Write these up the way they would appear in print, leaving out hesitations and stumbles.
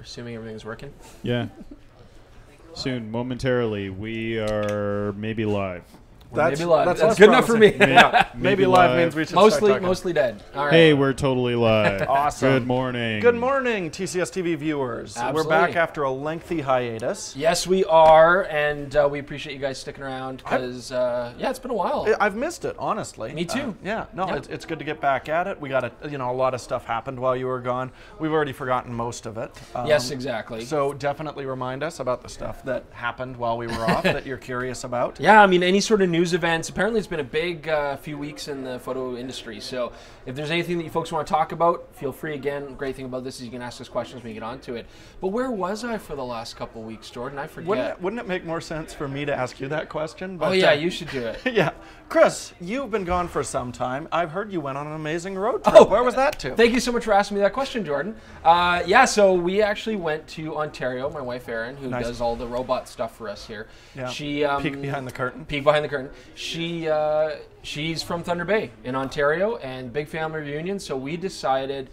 assuming everything's working. Yeah. Soon, momentarily, we are maybe live. Maybe live. That's good enough for me. Maybe live means we should mostly dead. All right. Hey, we're totally live. Awesome. Good morning. Good morning, TCSTV viewers. Absolutely. We're back after a lengthy hiatus. Yes, we are, and we appreciate you guys sticking around because, yeah, it's been a while. I've missed it, honestly. Me too. It's good to get back at it. We got a lot of stuff happened while you were gone. We've already forgotten most of it. Yes, exactly. So definitely remind us about the stuff that happened while we were off that you're curious about. Yeah, I mean, any sort of news events. Apparently, it's been a big few weeks in the photo industry. So if there's anything that you folks want to talk about, feel free. Again, the great thing about this is you can ask us questions when you get onto it. But where was I for the last couple of weeks, Jordan? I forget. Wouldn't it make more sense for me to ask you that question? But, oh, yeah, you should do it. Yeah. Chris, you've been gone for some time. I've heard you went on an amazing road trip. Oh, where was that to? Thank you so much for asking me that question, Jordan. Yeah, so we actually went to Ontario. My wife, Erin, who does all the robot stuff for us here. Yeah. She peek behind the curtain. Peek behind the curtain. She's from Thunder Bay in Ontario, and big family reunion. So we decided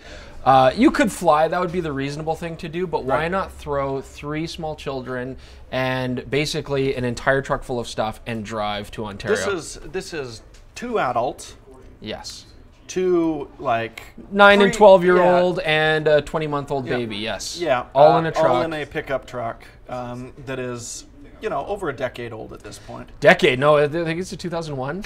you could fly. That would be the reasonable thing to do. But why not throw 3 small children and basically an entire truck full of stuff and drive to Ontario? This is 2 adults. Yes. 2 like 9 and 12-year-old and a 20-month-old baby. Yes. Yeah. All in a truck. All in a pickup truck that is, over a decade old at this point. Decade? No, I think it's a 2001.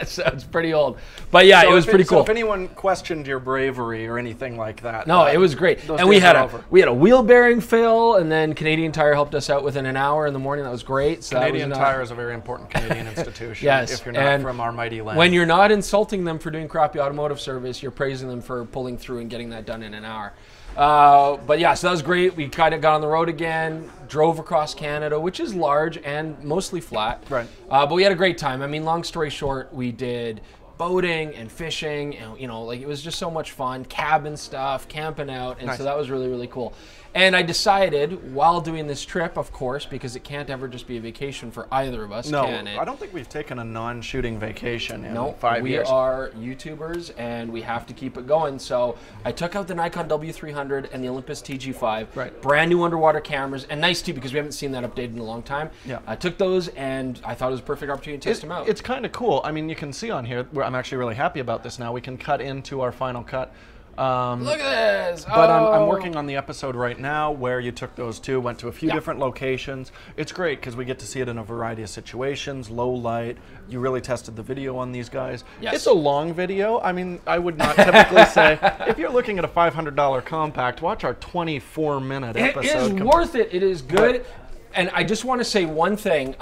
So it's pretty old. But yeah, it was pretty cool. So if anyone questioned your bravery or anything like that, no, it was great. And we had a wheel bearing fill, and then Canadian Tire helped us out within an hour in the morning. That was great. So Canadian Tire is a very important Canadian institution. Yes, if you're not from our mighty land. When you're not insulting them for doing crappy automotive service, you're praising them for pulling through and getting that done in an hour. But yeah, so that was great. We kind of got on the road again, drove across Canada, which is large and mostly flat. Right. But we had a great time. I mean, long story short, we did boating and fishing, and it was just so much fun. Cabin stuff, camping out, and so that was really, really cool. And I decided while doing this trip, of course, because it can't ever just be a vacation for either of us, can it? I don't think we've taken a non-shooting vacation in 5 We years. are YouTubers, and we have to keep it going. So I took out the Nikon W300 and the Olympus TG5, brand new underwater cameras, and nice too because we haven't seen that updated in a long time. Yeah. I took those, and I thought it was a perfect opportunity to test them out. It's kind of cool. I mean, you can see on here, I'm actually really happy about this now. We can cut into our final cut. Look at this! But I'm working on the episode right now where you took those 2, went to a few different locations. It's great because we get to see it in a variety of situations, low light. You really tested the video on these guys. Yes. It's a long video. I mean, I would not typically say, if you're looking at a $500 compact, watch our 24-minute episode. It is worth it. It is good. And I just want to say one thing.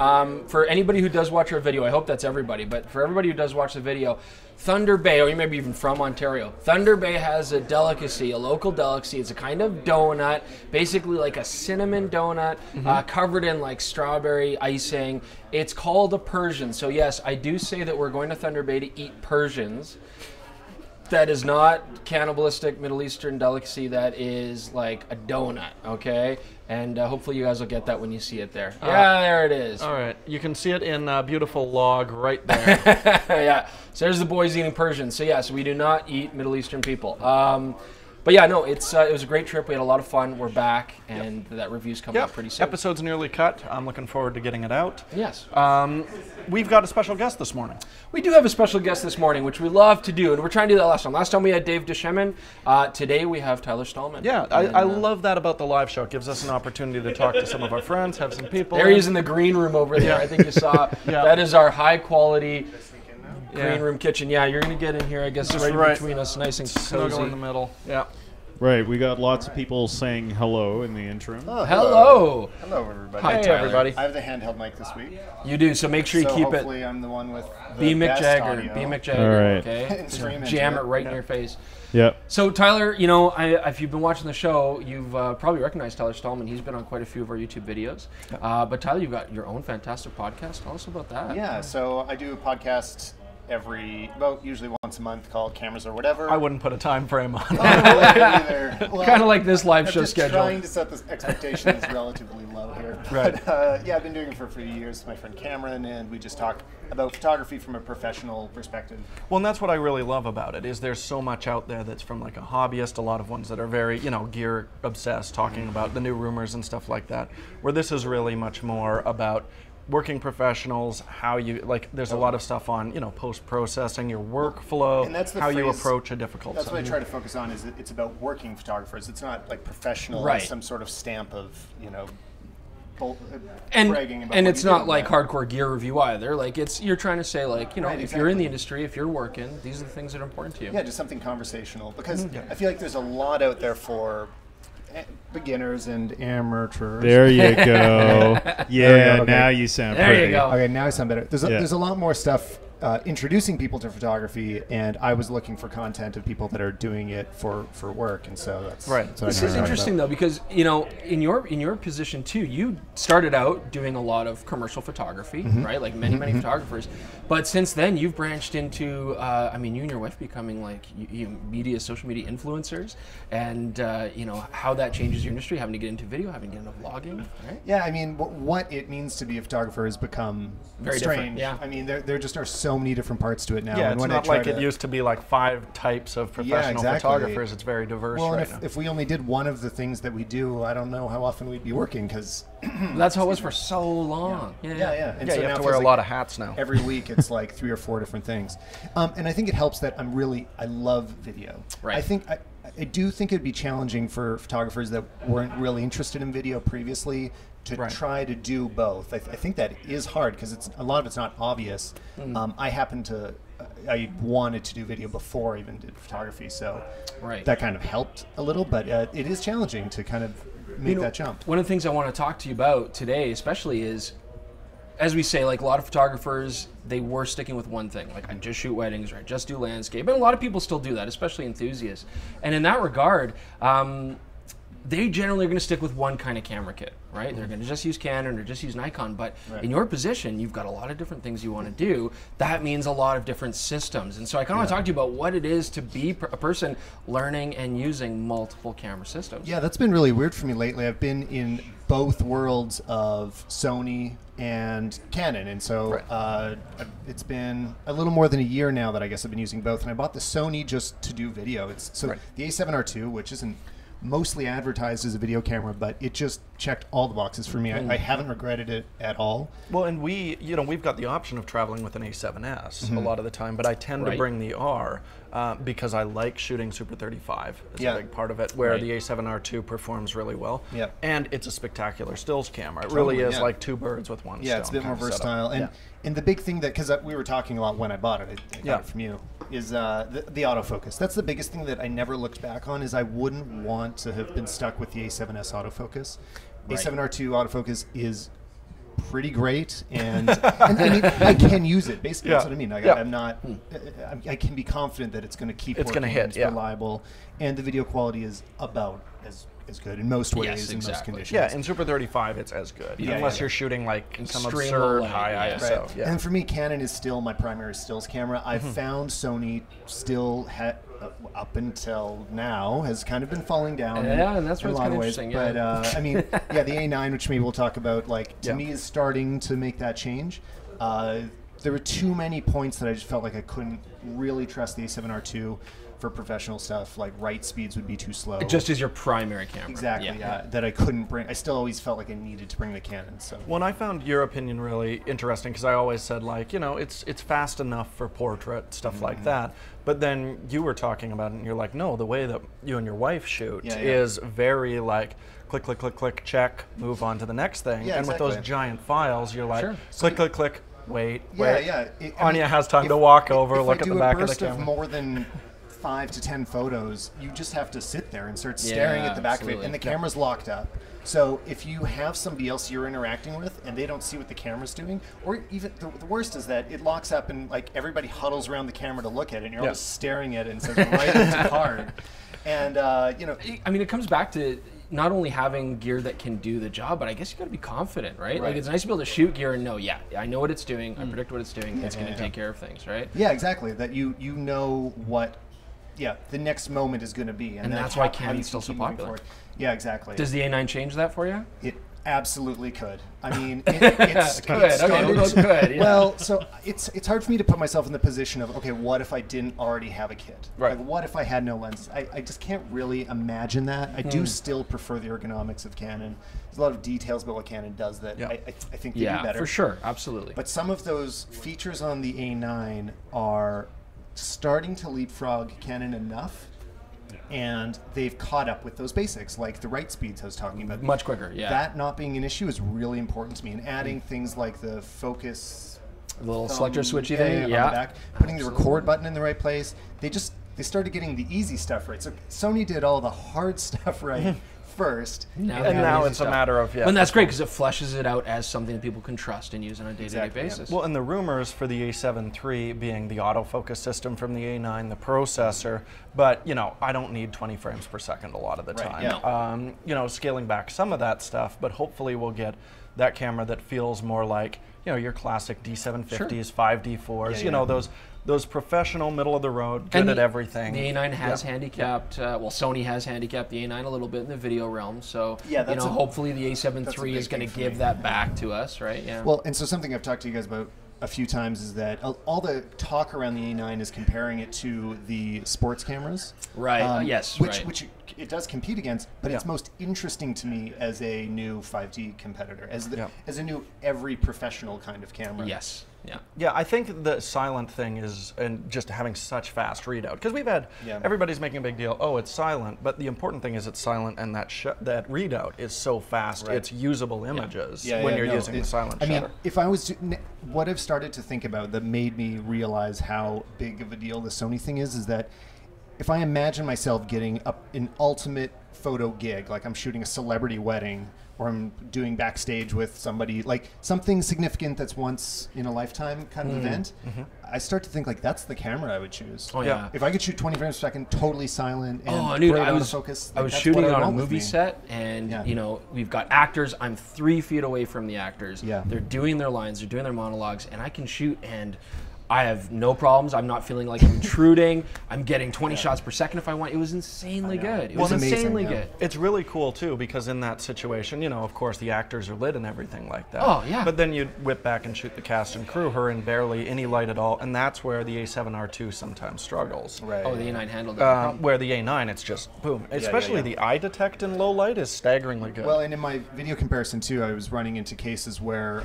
For anybody who does watch our video, I hope that's everybody, but for everybody who does watch the video, Thunder Bay, or you may be even from Ontario, Thunder Bay has a delicacy, a local delicacy. It's a kind of donut, basically like a cinnamon donut, covered in like strawberry icing. It's called a Persian. So yes, I do say that we're going to Thunder Bay to eat Persians. That is not cannibalistic Middle Eastern delicacy. That is like a donut, okay? And hopefully you guys will get that when you see it there. Yeah, there it is. All right. You can see it in a beautiful log right there. Yeah. So there's the boys eating Persian. So yeah, so we do not eat Middle Eastern people. But yeah, no, it was a great trip. We had a lot of fun. We're back, and that review's coming up pretty soon. Episode's nearly cut. I'm looking forward to getting it out. Yes. We've got a special guest this morning. We do have a special guest this morning, which we love to do, and we're trying to do that last time. Last time we had Dave Deschemin. Today we have Tyler Stalman. Yeah, I love that about the live show. It gives us an opportunity to talk to some of our friends, have some people. There he is in the green room over there. I think you saw. That is our high-quality green room kitchen. Yeah, you're going to get in here, I guess, right between us, nice and cozy. Snuggle in the middle. Yeah. Right, we got lots of people saying hello in the interim. Oh, hello. Hello, everybody. Hi, everybody. I have the handheld mic this week. You do, so make sure you keep it. Hopefully I'm the one with the B. Mick best Jagger. audio. B. Mick Jagger, all right. okay? Jam it right in your face. Yep. So, Tyler, if you've been watching the show, you've probably recognized Tyler Stalman. He's been on quite a few of our YouTube videos. But, Tyler, you've got your own fantastic podcast. Tell us about that. Yeah, so I do a podcast about usually once a month called Cameras or Whatever. I wouldn't put a time frame on it. Well, Kind of like this live show just schedule. trying to set the expectations relatively low here. Right. But, yeah, I've been doing it for a few years with my friend Cameron, and we just talk about photography from a professional perspective. Well, and that's what I really love about it, is there's so much out there that's from like a hobbyist, a lot of ones that are very, gear obsessed, talking about the new rumors and stuff like that, where this is really much more about working professionals, how you, there's a lot of stuff on, post-processing, your workflow, And that's the how you phrase- approach a difficult That's what I subject. try to focus on, is it's about working photographers. It's not like professional, Right. some sort of stamp of, And bragging about and what it's you not do. like hardcore gear review either. Like you're trying to say Right, if you're in the exactly. industry, if you're working, these are the things that are important to you. Yeah, just something conversational. Because I feel like there's a lot out there for beginners and amateurs. There you go. Yeah, Okay. now you sound There pretty. you go. Okay, now I sound better. There's Yeah. there's a lot more stuff introducing people to photography, and I was looking for content of people that are doing it for work, and so that's Right. that's what This I is talk interesting about. though, because in your position too, you started out doing a lot of commercial photography, right? Like many photographers, but since then you've branched into, you and your wife becoming like social media influencers, and how that changes your industry, having to get into video, having to get into vlogging, right? Yeah, I mean, what it means to be a photographer has become Very different, strange. yeah. I mean, there just are so many different parts to it now. Yeah, and it's when not I try like to, it used to be like 5 types of professional exactly. photographers. It's very diverse Well, right and now. if we only did one of the things that we do, I don't know how often we'd be working, because That's how it was for so long. yeah. And yeah, so you have now to it wear feels a like lot of hats now. every week it's like 3 or 4 different things, and I think it helps that I love video. Right. I do think it'd be challenging for photographers that weren't really interested in video previously to Right. try to do both. I think that is hard, because a lot of it's not obvious. I wanted to do video before I even did photography, so Right. that kind of helped a little, but it is challenging to kind of make that jump. One of the things I want to talk to you about today, especially, is, as we say, like a lot of photographers, they were sticking with one thing. Like, I just shoot weddings, or I just do landscape. And a lot of people still do that, especially enthusiasts. And in that regard, they generally are going to stick with one kind of camera kit, right? They're going to just use Canon or just use Nikon. But in your position, you've got a lot of different things you want to do. That means a lot of different systems. And so I kind of want to talk to you about what it is to be a person learning and using multiple camera systems. Yeah, that's been really weird for me lately. I've been in both worlds of Sony and Canon, and so it's been a little more than a year now that I guess I've been using both. And I bought the Sony just to do video. It's the A7R2, which isn't mostly advertised as a video camera, but it just checked all the boxes for me. I haven't regretted it at all. Well, and we've got the option of traveling with an A7S a lot of the time, but I tend to bring the R because I like shooting Super 35. It's a big part of it, where the A7R2 performs really well. Yep. And it's a spectacular stills camera. It really is yeah. like 2 birds with one Yeah, it's a stone bit more kind of setup. versatile. And the big thing that, because we were talking a lot when I bought it, I got it from you, is the autofocus. That's the biggest thing that I never looked back on, is I wouldn't want to have been stuck with the A7S autofocus. A7R2 autofocus is pretty great, and I mean, I can use it. Basically, that's what I mean. I'm not. I can be confident that it's going to keep. It's working, gonna hit, It's yeah. reliable, and the video quality is about as good in most ways, Yes, in most exactly. conditions. Yeah, in Super 35, it's as good. Yeah, Unless yeah. you're shooting like some Extreme absurd light, high yeah. ISO. Right. Yeah. And for me, Canon is still my primary stills camera. I've found Sony still up until now has kind of been falling down. Yeah, and that's in a what's lot of kinda ways. interesting, But yeah. I mean, yeah, the A9, which maybe we'll talk about, like to Yeah. me is starting to make that change. There were too many points that I just felt like I couldn't really trust the A7R2 for professional stuff. Like write speeds would be too slow. Just as your primary camera. exactly. Yeah. That I couldn't bring. I still always felt like I needed to bring the Canon. So. Well, and I found your opinion really interesting, because I always said, like, it's fast enough for portrait, stuff like that. But then you were talking about it, and you're like, no, the way that you and your wife shoot is very like, click, click, click, click, check, move on to the next thing. Yeah, and with those exactly. giant files, you're like, Sure. click, click, click, wait, Yeah, wait. yeah. Anya has time to walk over, if look I at the do back a of the burst of camera. more than 5 to 10 photos, you just have to sit there and start staring Yeah, at the back of absolutely. it, and the camera's locked up. So if you have somebody else you're interacting with and they don't see what the camera's doing, or even the worst is that it locks up and like everybody huddles around the camera to look at it, and you're all just staring at it and says right into hard. And I mean, it comes back to, not only having gear that can do the job, but I guess you got to be confident, right? Like Right. it's nice to be able to shoot gear and know, yeah, I know what it's doing. I predict what it's doing. It's going to take care of things, right? Yeah, exactly. That you know what, the next moment is going to be, And then that's why how you Canon's still can so keep moving popular. forward. Yeah, exactly. Does the A9 change that for you? It absolutely could. I mean, it's Good. Okay, standard. we'll go good. Yeah. Well, so it's hard for me to put myself in the position of, okay, what if I didn't already have a kit? Right. Like, what if I had no lenses? I just can't really imagine that. I do still prefer the ergonomics of Canon. There's a lot of details about what Canon does that I think they do better. for sure, absolutely. But some of those features on the A9 are starting to leapfrog Canon enough, and they've caught up with those basics, like the write speeds I was talking about. Much quicker, yeah. That not being an issue is really important to me, and adding things like the focus, A little selector switchy on thing, the back, putting the record button in the right place. They started getting the easy stuff right. So Sony did all the hard stuff right first, And now it's a matter of And that's great because it fleshes it out as something that people can trust and use on a day-to-day basis. Well, and the rumors for the A7 III being the autofocus system from the A9, the processor, but I don't need 20 frames per second a lot of the time. Scaling back some of that stuff, but hopefully we'll get that camera that feels more like your classic D750s, 5D4s, those professional, middle of the road, good at everything. The A9 has handicapped, Sony has handicapped the A9 a little bit in the video realm, so hopefully the A7 III is going to give that back to us, right? Yeah. Well, and so something I've talked to you guys about a few times is that all the talk around the A9 is comparing it to the sports cameras. Right, Which it does compete against, but it's most interesting to me as a new 5D competitor, as a new every professional kind of camera. Yes. Yeah. Yeah, I think the silent thing is, and just having such fast readout, because we've had everybody's making a big deal. Oh, it's silent, but the important thing is it's silent, and that readout is so fast. It's usable images when you're using the silent shutter. I mean, if I was what I've started to think about that made me realize how big of a deal the Sony thing is that if I imagine myself getting an ultimate photo gig, like I'm shooting a celebrity wedding, or I'm doing backstage with somebody, like something significant that's once in a lifetime kind of event, I start to think like that's the camera I would choose. Oh yeah. If I could shoot 20 frames per second, totally silent and dude, great I was autofocus, I was that's shooting what I on a want with movie me. set, and we've got actors. I'm 3 feet away from the actors. Yeah. They're doing their lines, they're doing their monologues, and I can shoot and I have no problems. I'm not feeling like I'm intruding. I'm getting 20 shots per second if I want. It was insanely good. It was insanely good. It's really cool too, because in that situation, of course the actors are lit and everything like that. Oh, yeah. But then you whip back and shoot the cast and crew who are in barely any light at all, and that's where the A7R2 sometimes struggles. Right. Oh, the A9 handled it. Where the A9, it's just boom. Especially the eye detect in low light is staggeringly good. Well, and in my video comparison too, I was running into cases where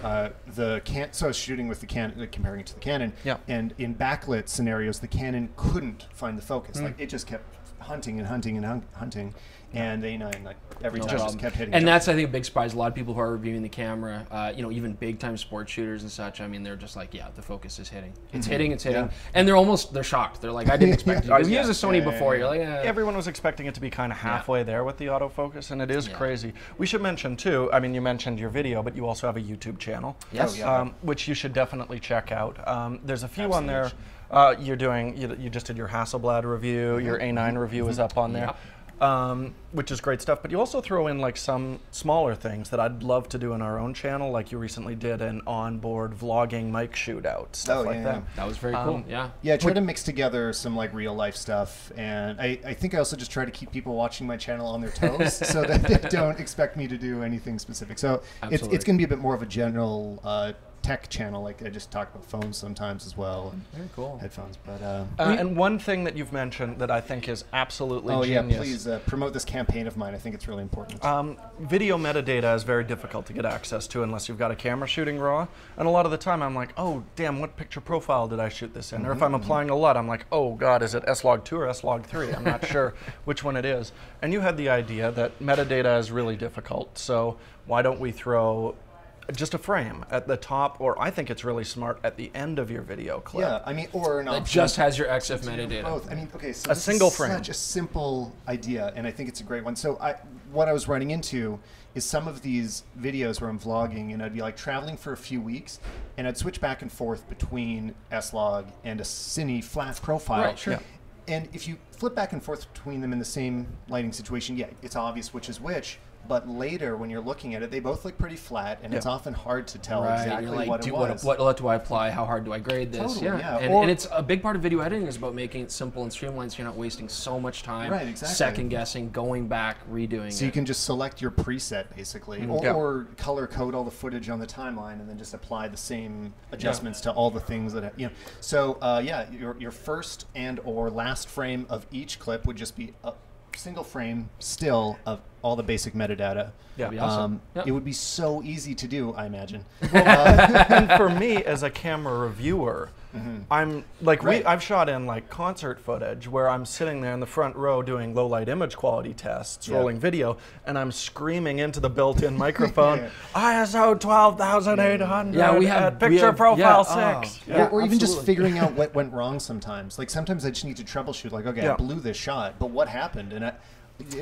so I was shooting with the Canon, comparing it to the Canon, and in backlit scenarios, the Canon couldn't find the focus. Like it just kept hunting and hunting and hunting, and the A9 like every time just kept hitting. And that's, I think, a big surprise. A lot of people who are reviewing the camera, even big time sports shooters and such. I mean, they're just like, the focus is hitting. It's hitting, and they're shocked. They're like, I didn't expect it. I've used a Sony before. You're like, everyone was expecting it to be kind of halfway there with the autofocus, and it is crazy. We should mention too. I mean, you mentioned your video, but you also have a YouTube channel, which you should definitely check out. There's a few on there. You just did your Hasselblad review. Your A9 review is up on there. Which is great stuff, but you also throw in like some smaller things that I'd love to do in our own channel, like you recently did an onboard vlogging mic shootout, stuff like that. That was very cool, Yeah, I try to mix together some like real life stuff, and I think I also just try to keep people watching my channel on their toes so that they don't expect me to do anything specific. So it's going to be a bit more of a general tech channel. Like I just talk about phones sometimes as well. And very cool. Headphones, but and one thing that you've mentioned that I think is absolutely genius. Yeah, please promote this campaign of mine. I think it's really important. Video metadata is very difficult to get access to unless you've got a camera shooting RAW. And a lot of the time I'm like, oh damn, what picture profile did I shoot this in? Or if I'm applying a LUT, I'm like, oh god, is it S-Log2 or S-Log3? I'm not sure which one it is. And you had the idea that metadata is really difficult, so why don't we throw just a frame at the top, or I think it's really smart at the end of your video clip. Yeah, I mean, or an option. It just has your XF metadata. Both. I mean, okay, so a single frame. Such a simple idea, and I think it's a great one. So what I was running into is some of these videos where I'm vlogging, and I'd be like traveling for a few weeks, and I'd switch back and forth between S-Log and a cine flat profile. Right, sure. Yeah. And if you flip back and forth between them in the same lighting situation, yeah, it's obvious which is which. But later, when you're looking at it, they both look pretty flat, and it's often hard to tell exactly like, what it was. What do I apply? How hard do I grade this? Totally, yeah. And it's a big part of video editing is about making it simple and streamlined so you're not wasting so much time second guessing, going back, redoing it. So you can just select your preset, basically, or color code all the footage on the timeline and then just apply the same adjustments to all the things that, you know. So, yeah, your first and or last frame of each clip would just be a single frame still of all the basic metadata. Yeah, be awesome. It would be so easy to do, I imagine. And for me, as a camera reviewer, I'm like, I've shot in like concert footage where I'm sitting there in the front row doing low light image quality tests, rolling video, and I'm screaming into the built-in microphone, ISO 12,800 at picture profile 6. Or even just figuring out what went wrong sometimes. Like sometimes I just need to troubleshoot, like, okay, I blew this shot, but what happened? And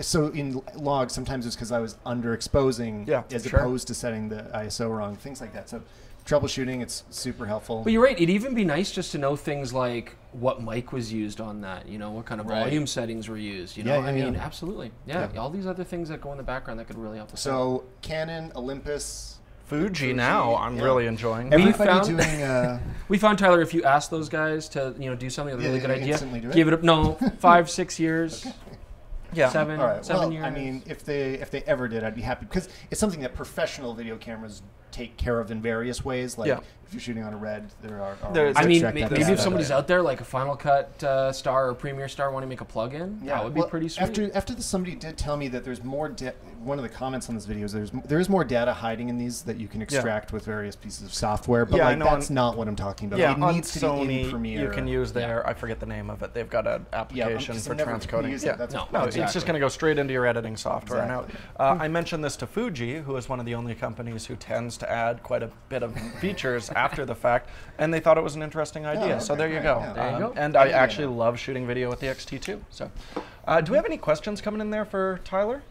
so in logs, sometimes it's because I was underexposing as opposed to setting the ISO wrong, things like that. So troubleshooting, it's super helpful. But you're right, it'd even be nice just to know things like what mic was used on that, you know, what kind of volume settings were used, you know. I mean, absolutely. Yeah, all these other things that go in the background that could really help us So Canon, Olympus, Fuji now I'm really enjoying. Everybody doing we found, Tyler, if you ask those guys to, you know, do something with a really good idea, give it 5-6 years. Yeah. 7 years. I mean, if they ever did, I'd be happy because it's something that professional video cameras take care of in various ways. Like if you're shooting on a Red, there are. I mean, maybe if somebody's out there like a Final Cut star or Premiere star want to make a plug-in, that would be pretty sweet. After this, somebody did tell me that there's more. One of the comments on this video is there is more data hiding in these that you can extract with various pieces of software. But like, that's not what I'm talking about. Yeah, it needs Sony, to be in Premiere. you can use their. I forget the name of it. They've got an application for transcoding. It's just going to go straight into your editing software. Now, I mentioned this to Fuji, who is one of the only companies who tends to add quite a bit of features after the fact, and they thought it was an interesting idea. So there you go. There you go. And I actually love shooting video with the XT2. So, do we have any questions coming in there for Tyler?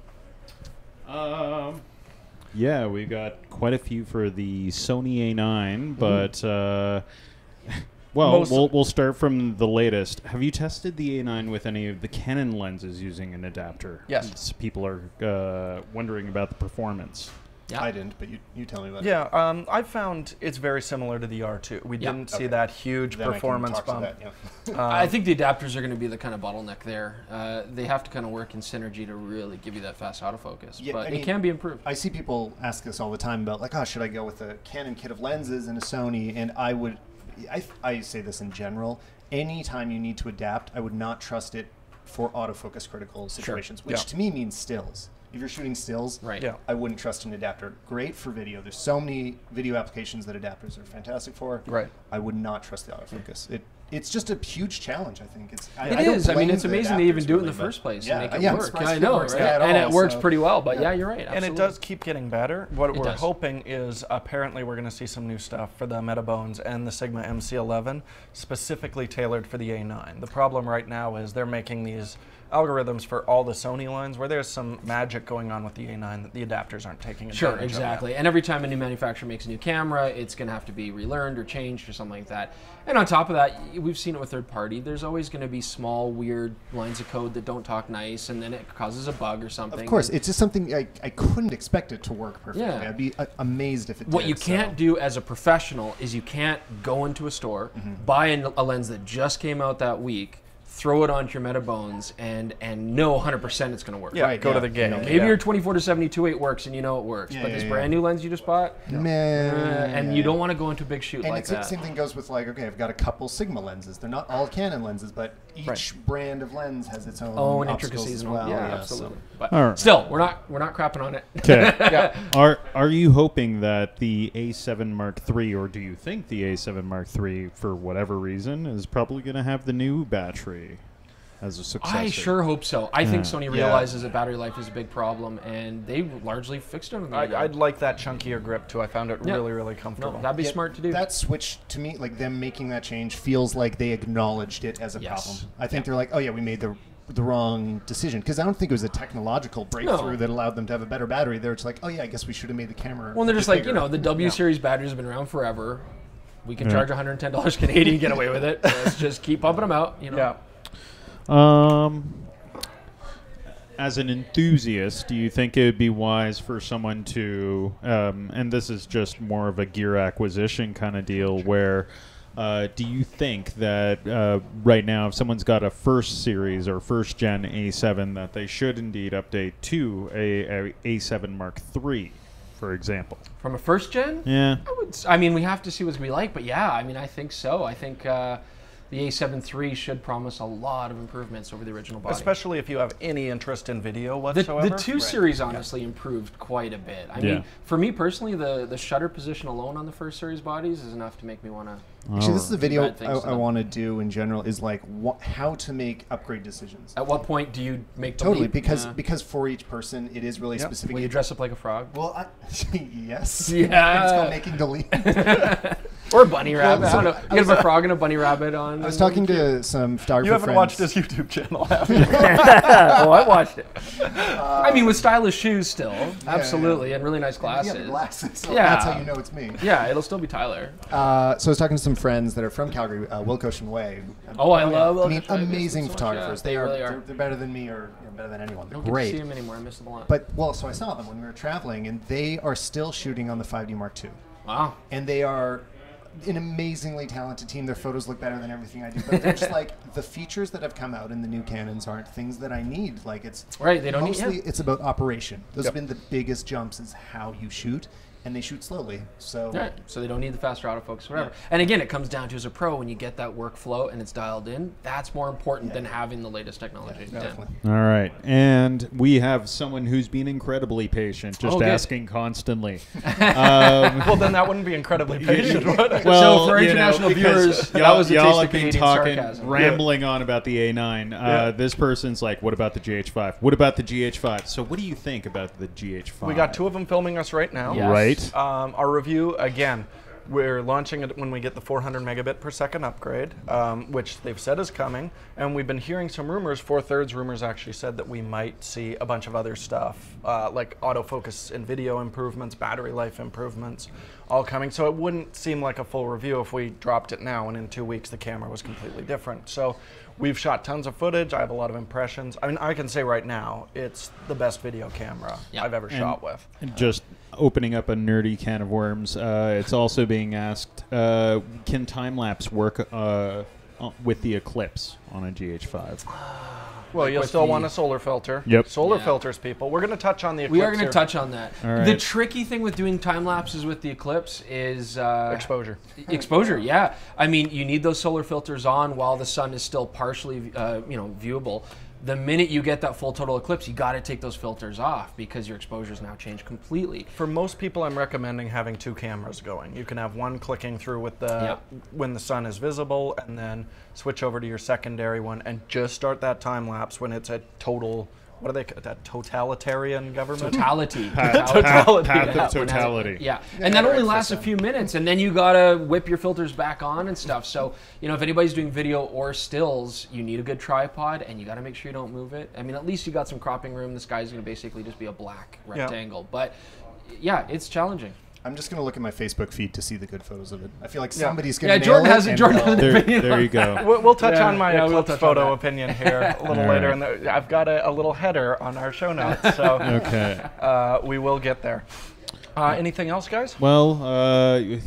Yeah, we got quite a few for the Sony A9, but well, we'll start from the latest. Have you tested the A9 with any of the Canon lenses using an adapter? Yes. People are wondering about the performance. Yeah. I didn't, but you tell me about it. Yeah, I found it's very similar to the R2. We didn't see that huge performance bump. I think the adapters are going to be the kind of bottleneck there. They have to kind of work in synergy to really give you that fast autofocus, but it can be improved. I see people ask us all the time about like, oh, should I go with a Canon kit of lenses and a Sony? And I say this in general, anytime you need to adapt, I would not trust it for autofocus critical situations, which to me means stills. If you're shooting stills, I wouldn't trust an adapter. Great for video. There's so many video applications that adapters are fantastic for. I would not trust the autofocus. It's just a huge challenge, I think. It is. I mean, it's amazing they even do it in the first place and make it work. I know, right? And it works pretty well, but yeah, you're right. And it does keep getting better. What we're hoping is apparently we're going to see some new stuff for the Metabones and the Sigma MC11, specifically tailored for the A9. The problem right now is they're making these algorithms for all the Sony lines where there's some magic going on with the A9 that the adapters aren't taking advantage of. Exactly. And every time a new manufacturer makes a new camera, it's going to have to be relearned or changed or something like that. And on top of that, we've seen it with third party. There's always going to be small, weird lines of code that don't talk nice, and then it causes a bug or something. Of course. It's just something I couldn't expect it to work perfectly. I'd be amazed if it did. What you can't do as a professional is you can't go into a store, buy a lens that just came out that week, throw it onto your Metabones and know 100% it's going to work. Go to the game. Maybe your 24-to-70 works and you know it works, but this brand new lens you just bought, and you don't want to go into a big shoot like that. And the same thing goes with like, okay, I've got a couple Sigma lenses. They're not all Canon lenses, but each brand of lens has its own intricacies as well. Yeah, absolutely. But still, we're not crapping on it. Okay. Are you hoping that the A7 Mark III, or do you think the A7 Mark III, for whatever reason, is probably going to have the new battery as a successor? I sure hope so. I think Sony realizes that battery life is a big problem, and they largely fixed it. I'd like that chunkier grip too. I found it really, really comfortable. That'd be smart to do. That switch, to me, like them making that change, feels like they acknowledged it as a problem. I think they're like, oh yeah, we made the wrong decision, because I don't think it was a technological breakthrough that allowed them to have a better battery. They're just like, oh yeah, I guess we should have made the camera. Well, they're just like, the W series batteries have been around forever. We can charge $110 Canadian, get away with it. Let's just keep pumping them out. As an enthusiast, do you think it would be wise for someone to, and this is just more of a gear acquisition kind of deal, where do you think that right now, if someone's got a first series or first gen A7, that they should indeed update to a A7 Mark III, for example? From a first gen? Yeah. I mean, we have to see what it's going to be like, but yeah, I mean, I think so. I think the A7 III should promise a lot of improvements over the original body. Especially if you have any interest in video whatsoever. The 2 series honestly improved quite a bit. I mean, for me personally, the shutter position alone on the first series bodies is enough to make me want to... Actually, this is the video I want to do in general, is like how to make upgrade decisions. At what point do you make the Totally, leap? because for each person, it is really specific. Will you dress up like a frog? Well, yes. Yeah. It's called making the leap. Or a bunny rabbit. I don't know. You have a frog and a bunny rabbit on. I was talking to some photographer You haven't friends. watched his YouTube channel, have you? Oh, I watched it. I mean, with stylish shoes still. Absolutely. And really nice glasses. Yeah, glasses. So Yeah. That's how you know it's me. Yeah, it'll still be Tyler. So I was talking to some friends that are from Calgary, Wilcotion Way. Oh, I love I mean, Wilcotion Way. amazing So much, photographers. yeah. They really are. They're better than me, or better than anyone. I They're don't get to great. see them anymore. I miss them a lot. But, well, so I saw them when we were traveling, and they are still shooting on the 5D Mark II. Wow. And they are an amazingly talented team. Their photos look better than everything I do. But they're just like, the features that have come out in the new Canons aren't things that I need. Like, it's right. They don't mostly need, it's about operation. Those have been the biggest jumps, is how you shoot. And they shoot slowly, so... Right. So they don't need the faster autofocus, whatever. Yeah. And again, it comes down to, as a pro, when you get that workflow and it's dialed in, that's more important than having the latest technology. Yeah, definitely. All right. And we have someone who's been incredibly patient, just asking constantly. Well, then that wouldn't be incredibly patient, would it? Well, so for international viewers, that was a taste y'all of have been Canadian talking, sarcasm. rambling on about the A9. This person's like, what about the GH5? What about the GH5? So what do you think about the GH5? We got 2 of them filming us right now. Yes. Right. Our review, again, we're launching it when we get the 400 megabit per second upgrade, which they've said is coming. And we've been hearing some rumors. 4/3 rumors actually said that we might see a bunch of other stuff, like autofocus and video improvements, battery life improvements, all coming. So it wouldn't seem like a full review if we dropped it now and in 2 weeks the camera was completely different. So we've shot tons of footage. I have a lot of impressions. I mean, I can say right now, it's the best video camera I've ever shot with. Just opening up a nerdy can of worms, it's also being asked, can time-lapse work with the Eclipse on a GH5? Well, you'll still want a solar filter. Yep. Solar filters, people. We're going to touch on the Eclipse. We are going to touch on that. All right. The tricky thing with doing time lapses with the Eclipse is exposure. Exposure, yeah. I mean, you need those solar filters on while the sun is still partially, viewable. The minute you get that full total eclipse, you got to take those filters off because your exposure's now changed completely. For most people, I'm recommending having 2 cameras going. You can have one clicking through with the when the sun is visible, and then switch over to your secondary one and just start that time lapse when it's a total. What are they? That totalitarian government? Totality. Path of totality. Yeah, and that only lasts a few minutes, and then you gotta whip your filters back on and stuff. So, if anybody's doing video or stills, you need a good tripod, and you gotta make sure you don't move it. I mean, at least you got some cropping room. The sky's gonna basically just be a black rectangle. But yeah, it's challenging. I'm just going to look at my Facebook feed to see the good photos of it. I feel like somebody's going to nail Jordan it. has it. Jordan has an opinion. There you go. We'll touch on my we'll Eclipse touch photo on that. opinion here a little later. And I've got a little header on our show notes. So we will get there. Anything else, guys? Well, I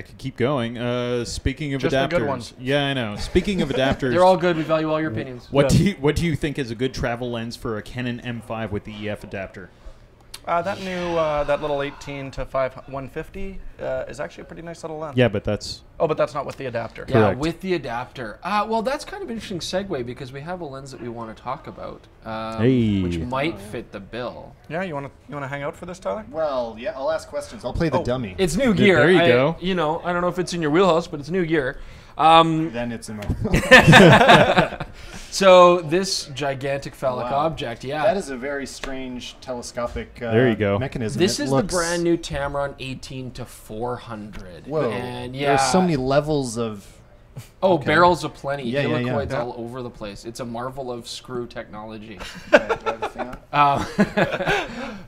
could keep going. Speaking of Just adapters, the good ones. Yeah, I know. Speaking of adapters, They're all good. We value all your opinions. what do you think is a good travel lens for a Canon M5 with the EF adapter? That new, that little 18 to 150 is actually a pretty nice little lens. Yeah, but that's... Oh, but that's not with the adapter. Yeah, Correct. with the adapter. Well, that's kind of an interesting segue because we have a lens that we want to talk about, which might fit the bill. Yeah, you want to hang out for this, Tyler? Well, yeah, I'll ask questions. I'll play the dummy. It's new gear. There you go. I don't know if it's in your wheelhouse, but it's new gear. Then it's in my... So this gigantic phallic object, That is a very strange telescopic there you go. mechanism. This is the brand new Tamron 18 to 400. Whoa. And There's so many levels of... barrels aplenty. Yeah, Helicoids all over the place. It's a marvel of screw technology. Okay, do I have the thing on?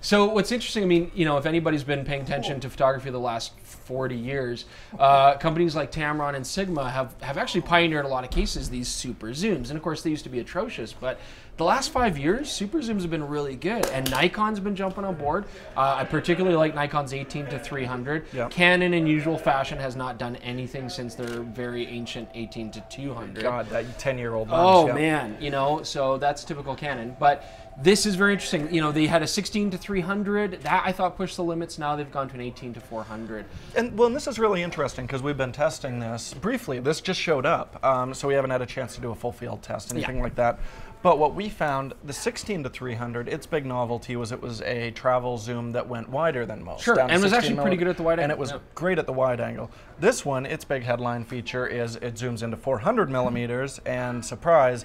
So what's interesting, I mean, you know, if anybody's been paying attention to photography the last 40 years, companies like Tamron and Sigma have actually pioneered in a lot of cases these super zooms. And of course, they used to be atrocious, but the last 5 years, super zooms have been really good. And Nikon's been jumping on board. I particularly like Nikon's 18-300. Yep. Canon, in usual fashion, has not done anything since their very ancient 18-200. God, that 10-year-old lens. Oh, man, you know, so that's typical Canon. But this is very interesting. You know, they had a 16-300. That, I thought, pushed the limits. Now they've gone to an 18-400. And this is really interesting because we've been testing this briefly. This just showed up, so we haven't had a chance to do a full field test, anything like that. But what we found, the 16-300, its big novelty was it was a travel zoom that went wider than most. Sure, and was actually pretty good at the wide angle. And it was great at the wide angle. This one, its big headline feature is it zooms into 400 millimeters, and surprise,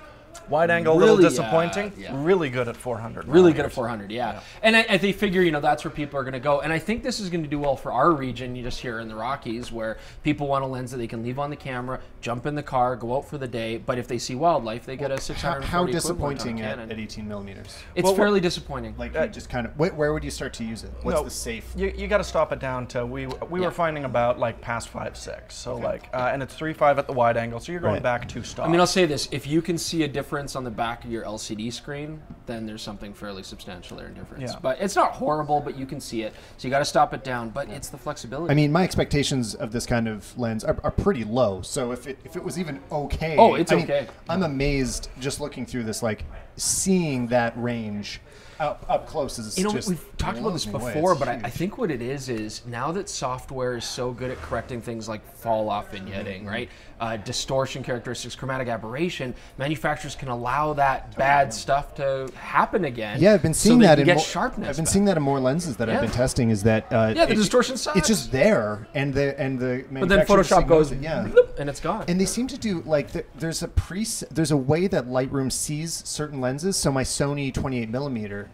wide angle, really, a little disappointing. Really good at 400. Really good at 400, yeah. And I they figure, you know, that's where people are going to go. And I think this is going to do well for our region, you just here in the Rockies, where people want a lens that they can leave on the camera, jump in the car, go out for the day. But if they see wildlife, they get a 640. How disappointing at 18 millimeters? It's fairly disappointing. Like, you just kind of, where would you start to use it? What's the safe? You got to stop it down to, we were finding about like past 5.6. So like, and it's 3.5 at the wide angle. So you're going back 2 stops. I mean, I'll say this, if you can see a difference on the back of your LCD screen, then there's something fairly substantial there in difference. Yeah. But it's not horrible, but you can see it. So you got to stop it down, but it's the flexibility. I mean, my expectations of this kind of lens are pretty low. So if it was even okay. Oh, it's okay. I'm amazed just looking through this, like seeing that range up close is you know, just we've talked about this before, but I think what it is now that software is so good at correcting things like fall off vignetting, right? Distortion characteristics, chromatic aberration, manufacturers can allow that bad stuff to happen again. Yeah, I've been seeing that in sharpness. I've been seeing that in more lenses that I've been testing. Is that the distortion sucks. It's just there, and the but then Photoshop goes and it's gone. And they seem to do like there's a way that Lightroom sees certain lenses. So my Sony 28mm.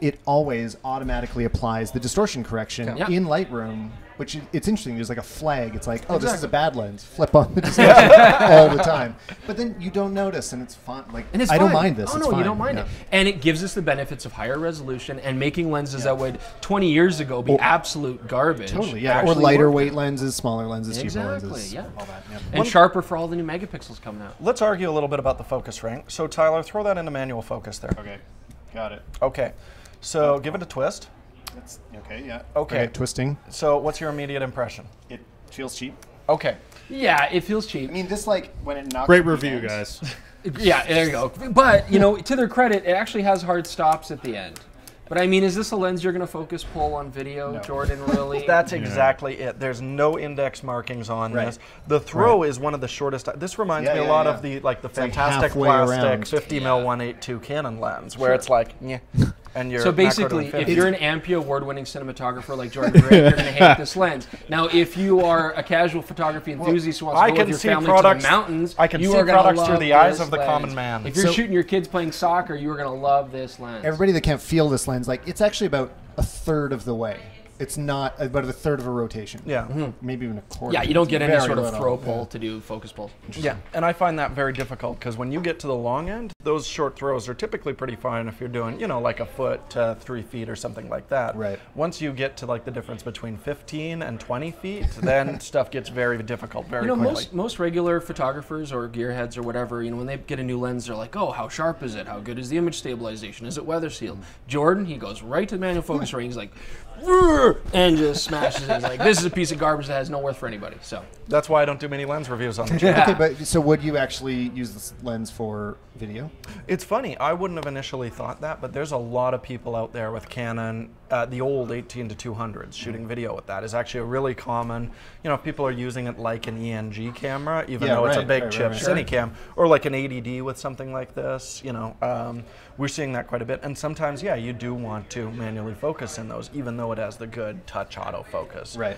It always automatically applies the distortion correction in Lightroom, which it's interesting. There's like a flag. It's like, oh, this is a bad lens. Flip on the distortion all the time. But then you don't notice, and it's fun. Like, and it's I don't mind this. Oh, no, you don't mind it. And it gives us the benefits of higher resolution and making lenses that would 20 years ago be absolute garbage. Totally, yeah. Or lighter weight lenses, smaller lenses, cheaper lenses. All that, and sharper for all the new megapixels coming out. Let's argue a little bit about the focus ring. So Tyler, throw that into manual focus there. Okay. Got it. Okay, so give it a twist. That's okay, yeah. Okay. Twisting. So what's your immediate impression? It feels cheap. Okay. Yeah, it feels cheap. I mean, this like when it knocks. Great review, guys. Yeah, there you go. But, you know, to their credit, it actually has hard stops at the end. But I mean, is this a lens you're going to focus pull on video, Jordan, really? That's exactly it. There's no index markings on this. The throw is one of the shortest. This reminds me a lot of the fantastic plastic 50mm 1.8.2 Canon lens, where it's like, and you're so basically, if you're an AMPI award-winning cinematographer like Jordan Gray, you're going to hate this lens. Now, if you are a casual photography enthusiast who wants to go with your family to the mountains, you are going to love through the eyes of the common man. If you're shooting your kids playing soccer, you are going to love this lens. Everybody that can't feel this lens, like it's actually about a third of the way. It's not about a third of a rotation. Yeah. Maybe even a quarter. Yeah, you don't get any sort of throw pull to do focus pull. Yeah, and I find that very difficult because when you get to the long end, those short throws are typically pretty fine if you're doing, you know, like a foot to 3 feet or something like that. Right. Once you get to like the difference between 15 and 20 feet, then stuff gets very difficult very quickly. Most regular photographers or gearheads or whatever, you know, when they get a new lens, they're like, oh, how sharp is it? How good is the image stabilization? Is it weather sealed? Jordan, he goes right to the manual focus ring. He's like, and just smashes it. He's like, this is a piece of garbage that has no worth for anybody. So that's why I don't do many lens reviews on the channel. Okay, but so would you actually use this lens for video? It's funny. I wouldn't have initially thought that, but there's a lot of people out there with Canon, the old 18-200s, shooting video with that is actually a really common. You know, if people are using it like an ENG camera, even though it's a big chip Cinecam, or like an ADD with something like this, you know, we're seeing that quite a bit. And sometimes, yeah, you do want to manually focus in those, even though know it as the good touch autofocus. Right.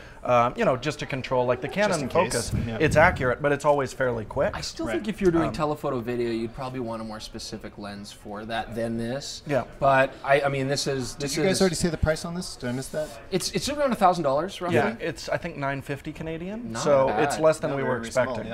You know, just to control, like the Canon focus, Yeah. it's accurate, but it's always fairly quick. I still think if you're doing telephoto video, you'd probably want a more specific lens for that than this. Yeah. But I mean, this is. Did you guys already say the price on this? Did I miss that? It's around $1,000 roughly. Yeah, it's I think $950 Canadian, Not so bad. it's less than Not we were very small, expecting.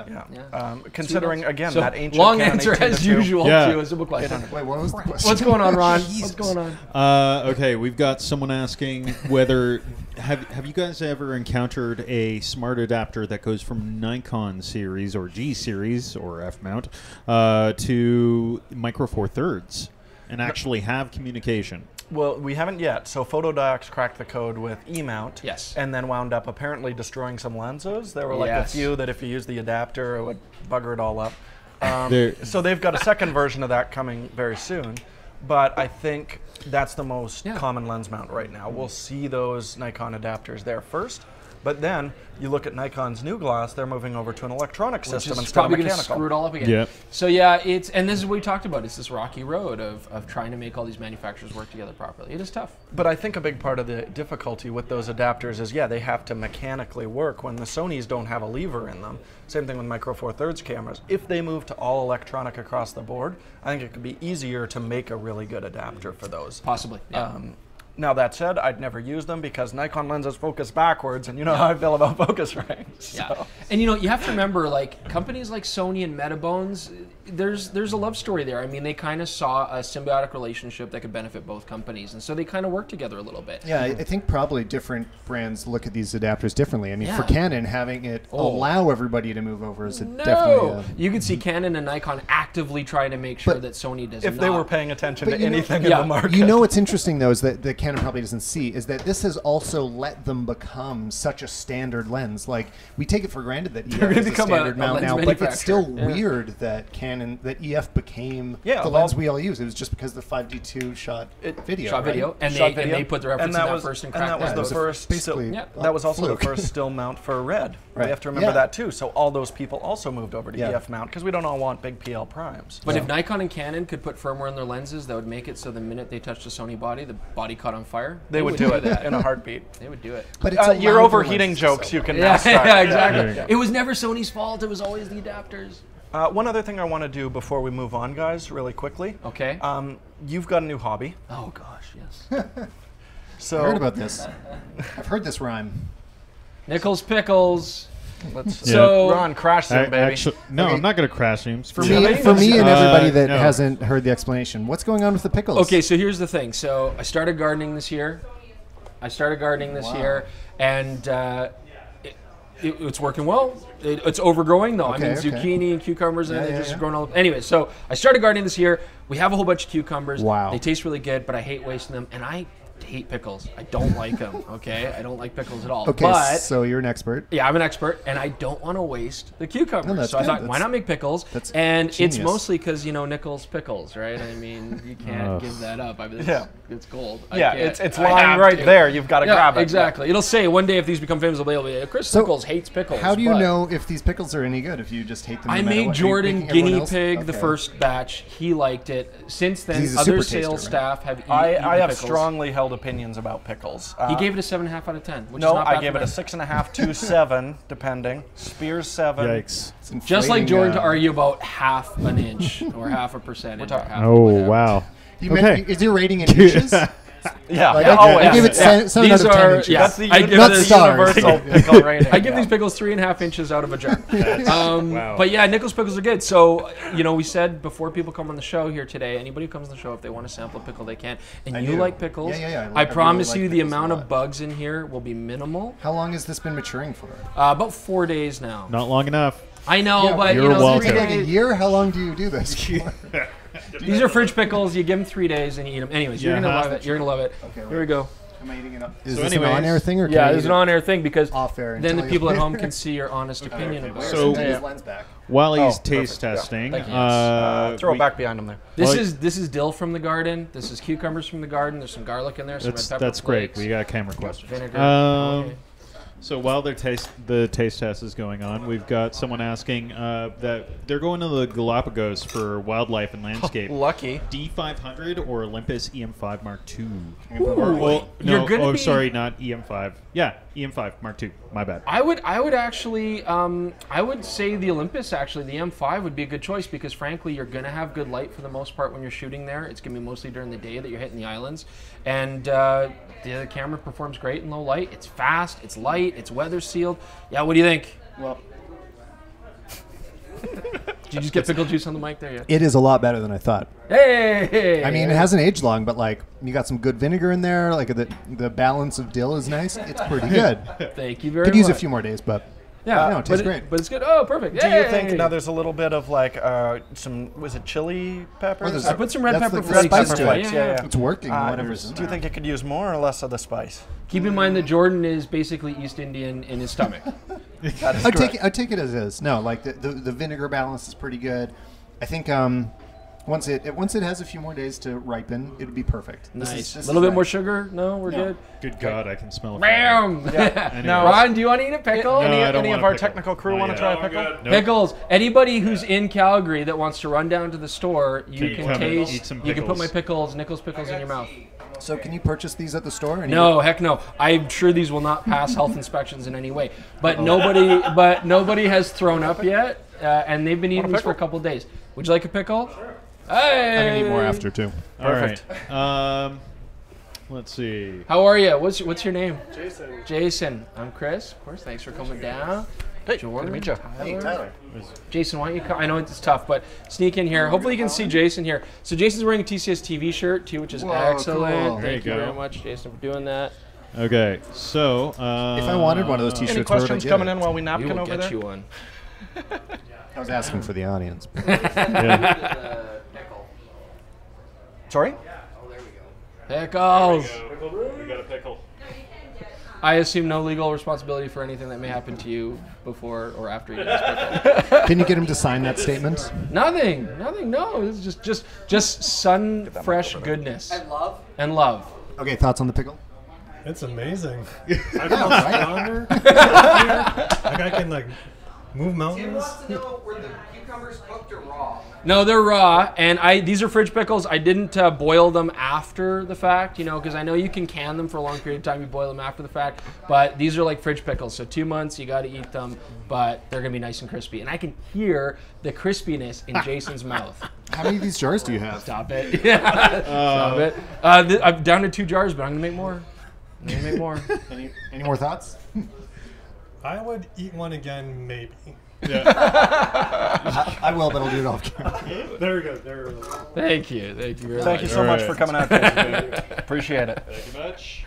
yeah. Considering again So, that ancient long Canon answer 18 to as 2. usual Yeah. to a simple question. Wait, what was the question? What's going on, Ron? What's going on? Okay, we've got someone asking whether have you guys ever encountered a smart adapter that goes from Nikon series or G series or F mount to Micro Four Thirds and actually have communication? Well, we haven't yet. So Photodox cracked the code with E-mount. Yes. And then wound up apparently destroying some lenses. There were like Yes. a few that if you use the adapter, it would bugger it all up. There- So they've got a second version of that coming very soon. But I think that's the most common lens mount right now. We'll see those Nikon adapters there first. But then you look at Nikon's new glass, they're moving over to an electronic system Which is instead of probably going to mechanical. screw it all up again. Yep. So yeah, and this is what we talked about. It's this rocky road of trying to make all these manufacturers work together properly. It is tough. But I think a big part of the difficulty with those adapters is, they have to mechanically work when the Sonys don't have a lever in them. Same thing with Micro Four Thirds cameras. If they move to all electronic across the board, I think it could be easier to make a really good adapter for those. Possibly. Yeah. Now that said, I'd never use them because Nikon lenses focus backwards, and you know how I feel about focus rings. Yeah, So. and you know you have to remember, like companies like Sony and Metabones, there's a love story there. I mean, they kind of saw a symbiotic relationship that could benefit both companies, and so they kind of work together a little bit. Yeah, I think probably different brands look at these adapters differently. I mean, for Yeah. Canon, having it allow everybody to move over is definitely. No, you can see Canon and Nikon actively trying to make sure that Sony does If not. they were paying attention to you know- anything in Yeah. the market. You know what's interesting though is that Canon probably doesn't see is that this has also let them become such a standard lens. Like we take it for granted that EF gonna is a become standard a mount lens now, but manufacturer. it's still Yeah. weird that EF became Yeah, the well- lens we all use. It was just because the 5D2 shot video. shot right? video, and Shot they video. put the reference And in that was- first and and cracked that was that. the was first basically Yeah. that was also fluke. the first still mount for Red. Right. We have to remember Yeah. that too. So all those people also moved over to Yeah. EF mount because we don't all want big PL primes. But if Nikon and Canon could put firmware in their lenses that would make it so the minute they touched the Sony body, the body caught on fire, They would do it that. in a heartbeat. They would do it. But it's Your allowed their overheating lenses to jokes sell. you can now Yeah, start. yeah, exactly. Yeah. It was never Sony's fault. It was always the adapters. One other thing I want to do before we move on, guys, really quickly. Okay. You've got a new hobby. Oh gosh, yes. So I heard about this. I've heard this rhyme. Niccolls Piccolls. let's Yeah. So Ron, crash them, baby. No, Okay. I'm not going to crash him. For Yeah. me, for me and everybody that no. hasn't heard the explanation, what's going on with the pickles? okay, so here's the thing. So I started gardening this year. And it's working well. It's overgrowing though. I mean, Okay, okay. zucchini and cucumbers, and Yeah, they're yeah, just yeah. growing all. Anyway, so I started gardening this year. We have a whole bunch of cucumbers. Wow. They taste really good, but I hate wasting them, and I hate pickles. I don't like them. Okay, I don't like pickles at all. Okay, but so you're an expert. yeah, I'm an expert, and I don't want to waste the cucumbers. No, that's so I good. thought, why That's- not make pickles? that's And it's genius. mostly because Niccolls Piccolls, right? I mean, you can't Ugh. give that up. I mean, it's gold. I Yeah, can't. it's I lying have right to. there. You've got to Yeah, grab it. exactly. It'll say one day if these become famous, it'll be Chris So, Pickles hates pickles. How do you but know if these pickles are any good? If you just hate them? I no matter made what? Are you Jordan making everyone guinea else? pig the Okay. first batch. He liked it. Since then, He's a other super taster, sales right? staff have eaten I have pickles. strongly held opinions about pickles. He gave it a 7.5 out of 10. Which No, is not bad I gave for it a him. 6.5 to 7, depending. Spears 7. Yikes. It's Just like inflating, Jordan to argue about half an inch or half a percentage. Or half Oh, whatever. wow. You meant- Okay. is your rating in inches? Yeah, Like, yeah, I always. give it Yeah. 7 out These of 10 are- inches. yeah. That's the I give Not this stars. universal pickle rating. I give yeah. these pickles 3.5 inches out of a jar. Wow. But yeah, Niccolls Pickles are good. So, we said before people come on the show here today, anybody who comes on the show, if they want to sample a pickle, they can. And I you do. like pickles. Yeah. I I promise really you like the pickles a amount of lot. bugs in here will be minimal. How long has this been maturing for? About 4 days now. Not long enough. I know, but You're welcome. 3 Like a days. year? How long do you do this? These are fridge pickles. You give them 3 days and you eat them. Anyways, you're Yeah, gonna huh? love it. You're gonna love it. Okay, Here we go. Am I eating it up? Is So this anyways- an on-air thing or can Yeah, I it's eat an on-air thing because off-air? then the until people you- at home can see your honest opinion of it. So- Send his lens back. While he's Oh, taste perfect, yeah. testing, Thank you. Throw we- it back behind him there. This Well, is dill from the garden. This is cucumbers from the garden. There's some garlic in there. Some red pepper That's great. flakes, We got a camera question. vinegar. Um, Okay. So while the taste test is going on, we've got someone asking that they're going to the Galapagos for wildlife and landscape. Lucky. D500 or Olympus EM5 Mark II? Sorry, not EM5. Yeah, EM5 Mark II. My bad. I would actually, I would say the Olympus, actually. The M5 would be a good choice because, frankly, you're going to have good light for the most part when you're shooting there. It's going to be mostly during the day that you're hitting the islands. And the camera performs great in low light. It's fast, it's light, it's weather sealed. Yeah, what do you think? Well, did you just get pickle juice on the mic there yet? it is a lot better than I thought. Hey! I mean, it hasn't aged long, but like you got some good vinegar in there. Like the balance of dill is nice. It's pretty good. Thank you very much. Could use a few more days, but yeah, no, it tastes great. But it's good. Oh, perfect. Do you think now there's a little bit of like was it chili peppers? I put some red pepper the flakes. spice to it. Yeah. It's working. Whatever's in Do you there. think it could use more or less of the spice? Keep in mind that Jordan is basically East Indian in his stomach. That is correct. I'd take it as is. No, like the vinegar balance is pretty good. I think once it has a few more days to ripen, it would be perfect. Nice. A little bit more sugar? No, we're good. Good God, I can smell it. Bam! Now, Ron, do you want to eat a pickle? No, I don't any want of a our pickle. technical crew Not want to yet. try a pickle? Nope. Pickles. Anybody who's in Calgary that wants to run down to the store, you Can can come and taste. eat some You can put pickles. my pickles, Niccolls Piccolls, in your mouth. So can you purchase these at the store? No, heck no. I'm sure these will not pass health inspections in any way. But nobody has thrown up yet, and they've been eating this for a couple days. Would you like a pickle? Sure. Hey! I'm gonna eat more after too. Perfect. All right. Let's see. How are you? What's your name? Jason. Jason. I'm Chris. Of course. Thanks for coming down. Hey, Jordan, good to meet you. Tyler. Tyler. Jason, why don't you come? I know it's tough, but sneak in here. Hopefully you can see Jason here. So Jason's wearing a TCSTV shirt too, which is excellent. Cool. Thank you go. very much, Jason, for doing that. Okay, so If I wanted one of those T-shirts, Any where would I questions get coming it? in while we We napkin will over get there? you one. I was asking for the audience. yeah. Sorry? Pickles. We got a pickle. I assume no legal responsibility for anything that may happen to you before or after you eat this pickle. Can you get him to sign that statement? Nothing. No, it's just sun fresh goodness and love. Okay, thoughts on the pickle? It's amazing. I feel right? stronger. Like I can like move mountains. Were the cucumbers cooked or raw? No, they're raw, and these are fridge pickles. I didn't boil them after the fact, because I know you can can them for a long period of time. You boil them after the fact, but these are like fridge pickles. So 2 months, you got to eat them, but they're gonna be nice and crispy. And I can hear the crispiness in Jason's mouth. How many of these jars do you have? Stop it! Stop it! I'm down to 2 jars, but I'm gonna make more. Any more thoughts? I would eat one again, maybe. I will, but I'll do it off camera. There we go. There we go. Thank you very much. Thank you so much for coming out, Jason. Appreciate it. Thank you much.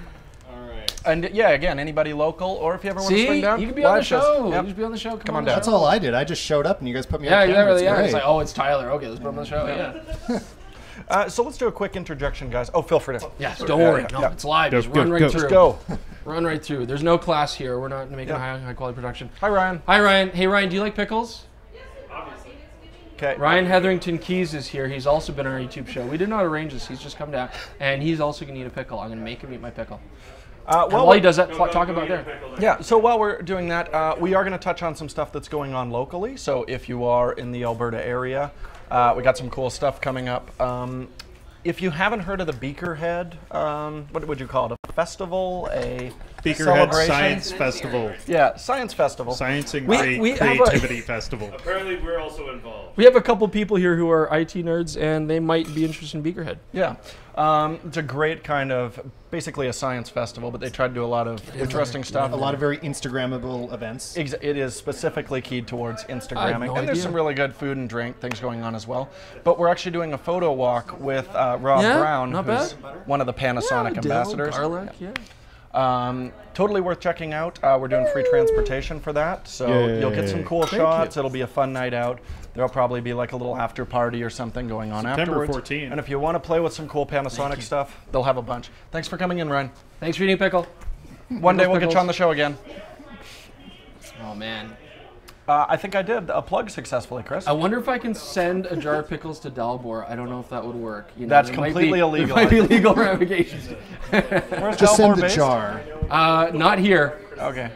All right. And yeah, again, anybody local, or if you ever want to See, swing down, you can be on the live shows. show. Yep. You just be on the show. Come on down. That's all I did. I just showed up and you guys put me Yeah, on camera. exactly. Yeah, It's it's like, great. oh, it's Tyler. Okay, let's put him on the show. Yeah. So let's do a quick interjection, guys. Oh, feel free to. Yes, don't worry. No, it's live. Just run right through. Let's go. Run right through. There's no class here. We're not making a high quality production. Hi, Ryan. Hi, Ryan. Hey, Ryan, do you like pickles? Okay. Ryan Hetherington Keys is here. He's also been on our YouTube show. We did not arrange this. He's just come down, and he's also going to eat a pickle. I'm going to make him eat my pickle. And while he does that, talk about there. Yeah, so while we're doing that, we are going to touch on some stuff that's going on locally. So if you are in the Alberta area, we got some cool stuff coming up. If you haven't heard of the Beakerhead, what would you call it? A festival? A Beakerhead celebration? Science Festival. Yeah, science festival. Science and We have a- Creativity Festival. Apparently, we're also involved. We have a couple people here who are IT nerds, and they might be interested in Beakerhead. Yeah, it's a great kind of, basically a science festival, but they try to do a lot of interesting stuff. A lot of very Instagrammable events. It is specifically keyed towards Instagramming, no and there's idea. some really good food and drink things going on as well. But we're actually doing a photo walk with Rob Yeah, Brown, not who's bad. one of the Panasonic ambassadors. Garlic, yeah. Totally worth checking out. We're doing free transportation for that, so Yay. you'll get some cool Thank shots. you. It'll be a fun night out. There'll probably be like a little after party or something going on September afterwards. 14th. And if you want to play with some cool Panasonic stuff, they'll have a bunch. Thanks for coming in, Ryan. Thanks for eating pickle. One day we'll get Pickles. you on the show again. Oh, man. I think I did a plug successfully, Chris. I wonder if I can send a jar of pickles to Dalbor. I don't know if that would work. You know, That's there might completely be- illegal, There might be I think. legal ramifications. Where's Just Dalmore send the based? jar. Not here. Okay.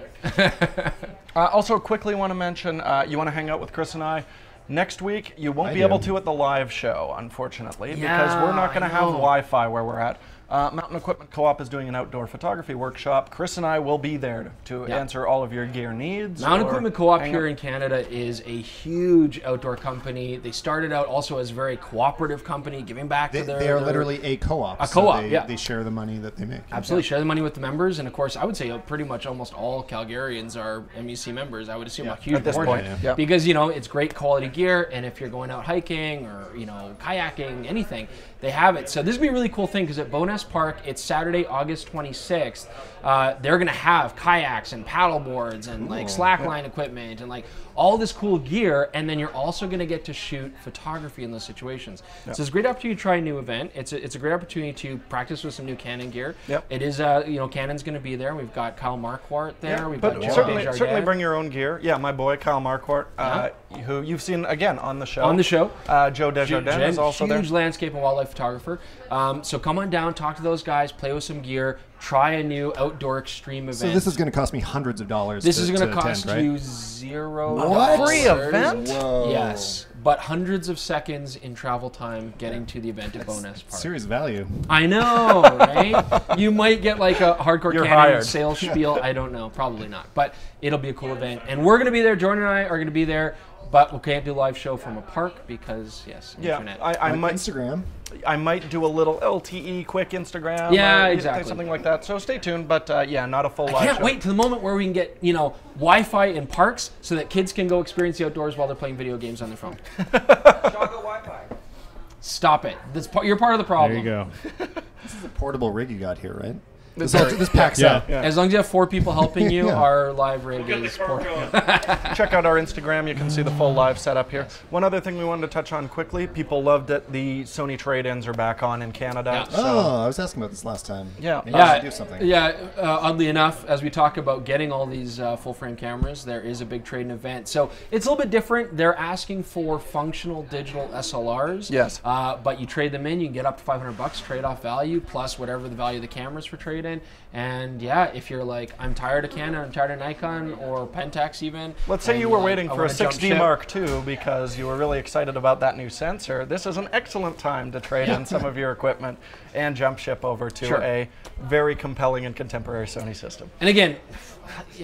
Also, quickly want to mention, you want to hang out with Chris and I. Next week, you won't be able to at the live show, unfortunately, because we're not going to have Wi-Fi where we're at. Mountain Equipment Co-op is doing an outdoor photography workshop. Chris and I will be there to answer all of your gear needs. Mountain Equipment Co-op here in Canada is a huge outdoor company. They started out also as a very cooperative company, giving back to their... They are literally a co-op. A co-op, They share the money that they make. Absolutely, share the money with the members. And of course, I would say pretty much almost all Calgarians are MEC members. I would assume a huge portion. Because, you know, it's great quality gear. And if you're going out hiking or, you know, kayaking, anything, they have it. So this would be a really cool thing because at Bowness Park, it's Saturday, August 26th. They're going to have kayaks and paddle boards and like slackline equipment and like all this cool gear. And then you're also going to get to shoot photography in those situations. So it's a great opportunity to try a new event. It's a great opportunity to practice with some new Canon gear. It is, you know, Canon's going to be there. We've got Kyle Marquardt there. We've got certainly bring your own gear. Yeah, my boy Kyle Marquardt, who you've seen again on the show. On the show. Joe Desjardins is also there. Huge landscape and wildlife photographer. So come on down, talk to those guys, play with some gear, try a new outdoor extreme event. So this is going to cost me hundreds of dollars. This is going to cost you $0. What? Free event? Whoa. Yes, but hundreds of seconds in travel time getting to the event at Bowness Park. Serious value. I know, right? You might get like a hardcore Canon sales spiel. I don't know, probably not. But it'll be a cool event, and we're going to be there. Jordan and I are going to be there. But we can't do a live show from a park because, internet. I might Instagram. I might do a little LTE quick Instagram. Yeah, exactly. Something like that. So stay tuned. But yeah, not a full live show. I can't wait to the moment where we can get, you know, Wi-Fi in parks so that kids can go experience the outdoors while they're playing video games on their phone. Chocolate Wi-Fi. Stop it. You're part of the problem. There you go. This is a portable rig you got here, right? This packs up. Yeah. As long as you have 4 people helping you, our live rig is portable. Check out our Instagram. You can see the full live setup here. One other thing we wanted to touch on quickly. People loved it. The Sony trade-ins are back on in Canada. Yeah. So. I was asking about this last time. Yeah. Maybe I should do something. Oddly enough, as we talk about getting all these full-frame cameras, there is a big trade-in event. So it's a little bit different. They're asking for functional digital SLRs. Yes. But you trade them in, you can get up to $500 trade-off value, plus whatever the value of the cameras for trade-in. And yeah, if you're like, I'm tired of Canon, I'm tired of Nikon, or Pentax even. Let's say you were waiting for a 6D Mark II because you were really excited about that new sensor. This is an excellent time to trade in some of your equipment and jump ship over to a very compelling and contemporary Sony system. And again,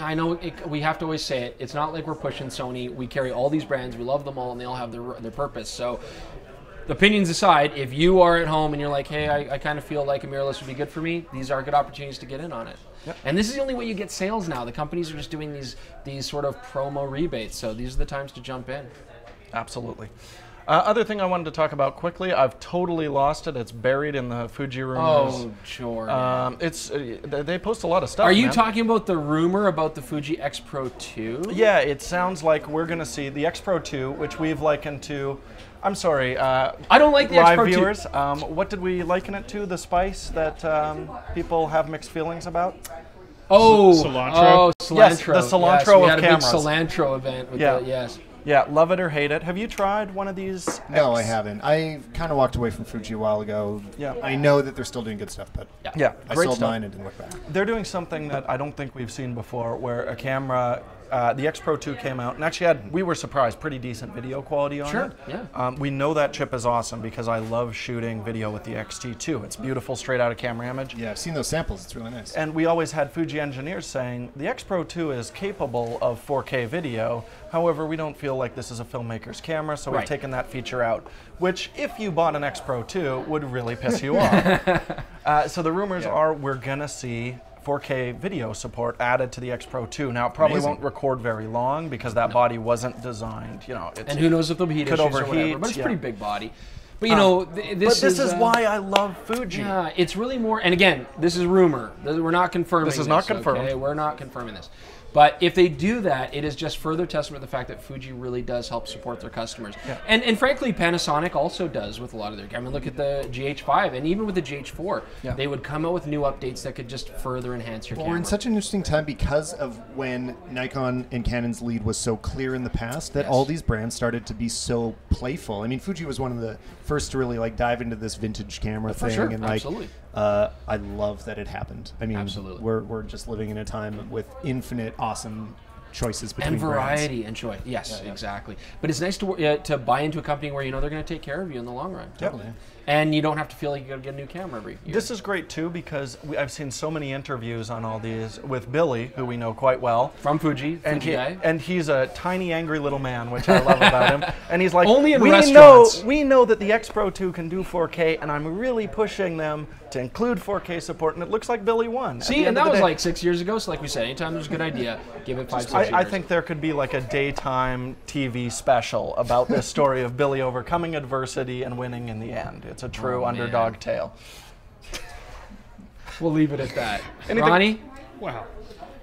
I know we have to always say it. It's not like we're pushing Sony. We carry all these brands. We love them all, and they all have their purpose. So opinions aside, if you are at home and you're like, hey, I kind of feel like a mirrorless would be good for me, these are good opportunities to get in on it. Yep. And this is the only way you get sales now. The companies are just doing these sort of promo rebates, so these are the times to jump in. Absolutely. Other thing I wanted to talk about quickly, I've totally lost it. It's buried in the Fuji rumors. Oh, Jordan. They post a lot of stuff. Are you talking about the rumor about the Fuji X Pro 2? Yeah, it sounds like we're going to see the X Pro 2, which we've likened to. I'm sorry. I don't like the X Pro 2. Viewers, what did we liken it to? The spice that people have mixed feelings about? Oh, cilantro. Oh, cilantro. Yes, the cilantro we had of a big cameras. cilantro event with yes. Yeah, love it or hate it. Have you tried one of these? No, I haven't. I kind of walked away from Fuji a while ago. Yeah. I know that they're still doing good stuff, but yeah, I great sold stuff. mine and didn't look back. They're doing something that I don't think we've seen before, where a camera, the X Pro 2 came out, and actually we were surprised, pretty decent video quality on it. Yeah. We know that chip is awesome because I love shooting video with the X-T2. It's beautiful, straight out of camera image. Yeah, I've seen those samples. It's really nice. And we always had Fuji engineers saying, the X Pro 2 is capable of 4K video, however, we don't feel like this is a filmmaker's camera, so we've taken that feature out, which, if you bought an X Pro 2, would really piss you off. So the rumors are we're going to see 4K video support added to the X Pro 2. Now, it probably won't record very long because that body wasn't designed, you know. And who knows if there'll be heat issues or whatever, but it's a pretty big body. But you know, this is why I love Fuji. Yeah, it's really more, and again, this is rumor. We're not confirming this. This is not confirmed. Okay? We're not confirming this. But if they do that, it is just further testament to the fact that Fuji really does help support their customers. Yeah. And frankly, Panasonic also does with a lot of their, I mean, look at the GH5, and even with the GH4, they would come out with new updates that could just further enhance your camera. We're in such an interesting time because of when Nikon and Canon's lead was so clear in the past that all these brands started to be so playful. I mean, Fuji was one of the first to really like dive into this vintage camera thing and like I love that it happened. I mean, Absolutely. we're just living in a time with infinite awesome choices between and variety brands. and choice. Yes, exactly. But it's nice to buy into a company where you know they're going to take care of you in the long run. Totally. And you don't have to feel like you got to get a new camera every year. This is great too because I've seen so many interviews on all these with Billy, who we know quite well. From Fuji guy. And he's a tiny, angry little man, which I love about him. And he's like, Only in we restaurants." we know that the X Pro 2 can do 4K, and I'm really pushing them to include 4K support, and it looks like Billy won. See, and that was like 6 years ago, so like we said, anytime there's a good idea, give it 5, 6 years. I think there could be like a daytime TV special about this story of Billy overcoming adversity and winning in the end. It's a true underdog tale. We'll leave it at that. Anything- Ronnie? Wow.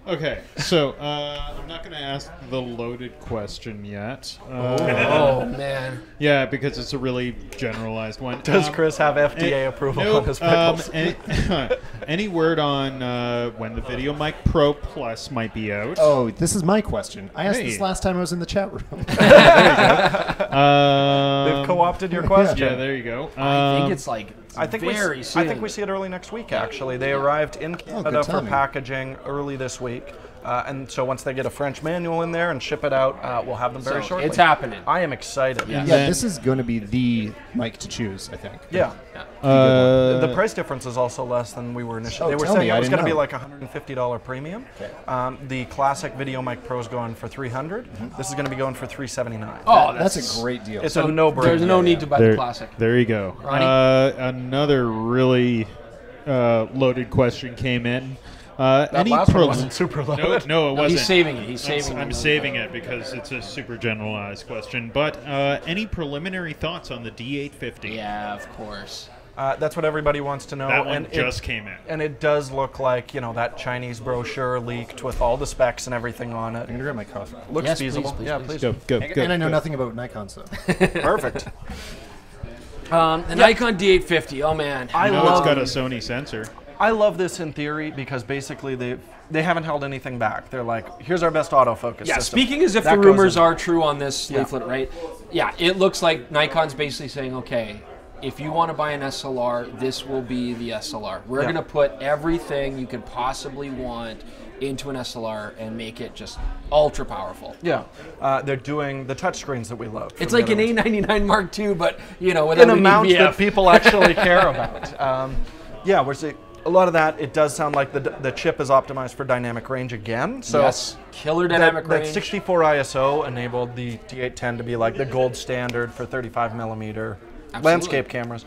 Okay, so I'm not going to ask the loaded question yet. Oh, man. Yeah, because it's a really generalized one. Does Chris have FDA approval on his pickles? Any word on when the VideoMic Pro Plus might be out? Oh, this is my question. I asked Hey. this last time I was in the chat room. They've co-opted your question. Yeah, there you go. I think it's like I think very soon. I think we see it early next week. Actually, they arrived in Canada good for timing. packaging early this week, and so once they get a French manual in there and ship it out, we'll have them very So, shortly. it's happening. I am excited. Yeah. Yeah, this is going to be the mic to choose, I think. Yeah. Uh, The price difference is also less than we were initially. Oh, They were tell saying me, it I was didn't going to be know. like $150 premium. The classic VideoMic Pro is going for $300. This is going to be going for $379. Oh, That's a great deal. It's a no-brainer. There's no need to buy the classic. There you go. Ronnie? Another really loaded question came in. That last one wasn't super loaded. No, it wasn't. He's saving it. He's saving it. I'm saving it because it's a super generalized question. But any preliminary thoughts on the D850? Yeah, of course. That's what everybody wants to know. That one and just came in. And it does look like, you know, that Chinese brochure leaked with all the specs and everything on it. I'm going to grab my coffee. Looks Yes, feasible. please, Yeah, please. please. Go. And I know nothing about Nikon, so. Perfect. The Nikon D850. Oh, man. I You know love it's got a Sony sensor. I love this in theory because basically they haven't held anything back. They're like, here's our best autofocus Yeah, system. speaking as if That the goes rumors in. are true on this leaflet, right? Yeah, it looks like Nikon's basically saying, okay, if you want to buy an SLR, this will be the SLR. We're going to put everything you could possibly want into an SLR and make it just ultra powerful. Yeah, they're doing the touchscreens that we love. It's from like the an other ones. A99 Mark II, but, you know, with In a amounts VF. that people actually care about. Yeah, we're seeing a lot of that. It does sound like the chip is optimized for dynamic range again. So Yes, killer dynamic that range. 64 ISO enabled the D810 to be like the gold standard for 35 millimeter landscape cameras.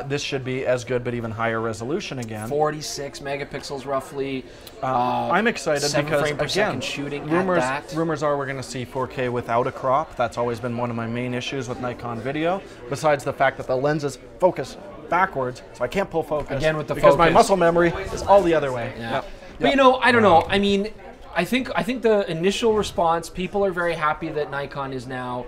This should be as good, but even higher resolution again. 46 megapixels roughly. I'm excited 7 because frame per again, second shooting rumors at that. rumors are we're going to see 4K without a crop. That's always been one of my main issues with Nikon video. Besides the fact that the lenses focus backwards, so I can't pull focus Again with the because my focus. muscle memory is all the other way. Yeah. Yep. But you know, I don't know. I mean, I think the initial response, people are very happy that Nikon is now,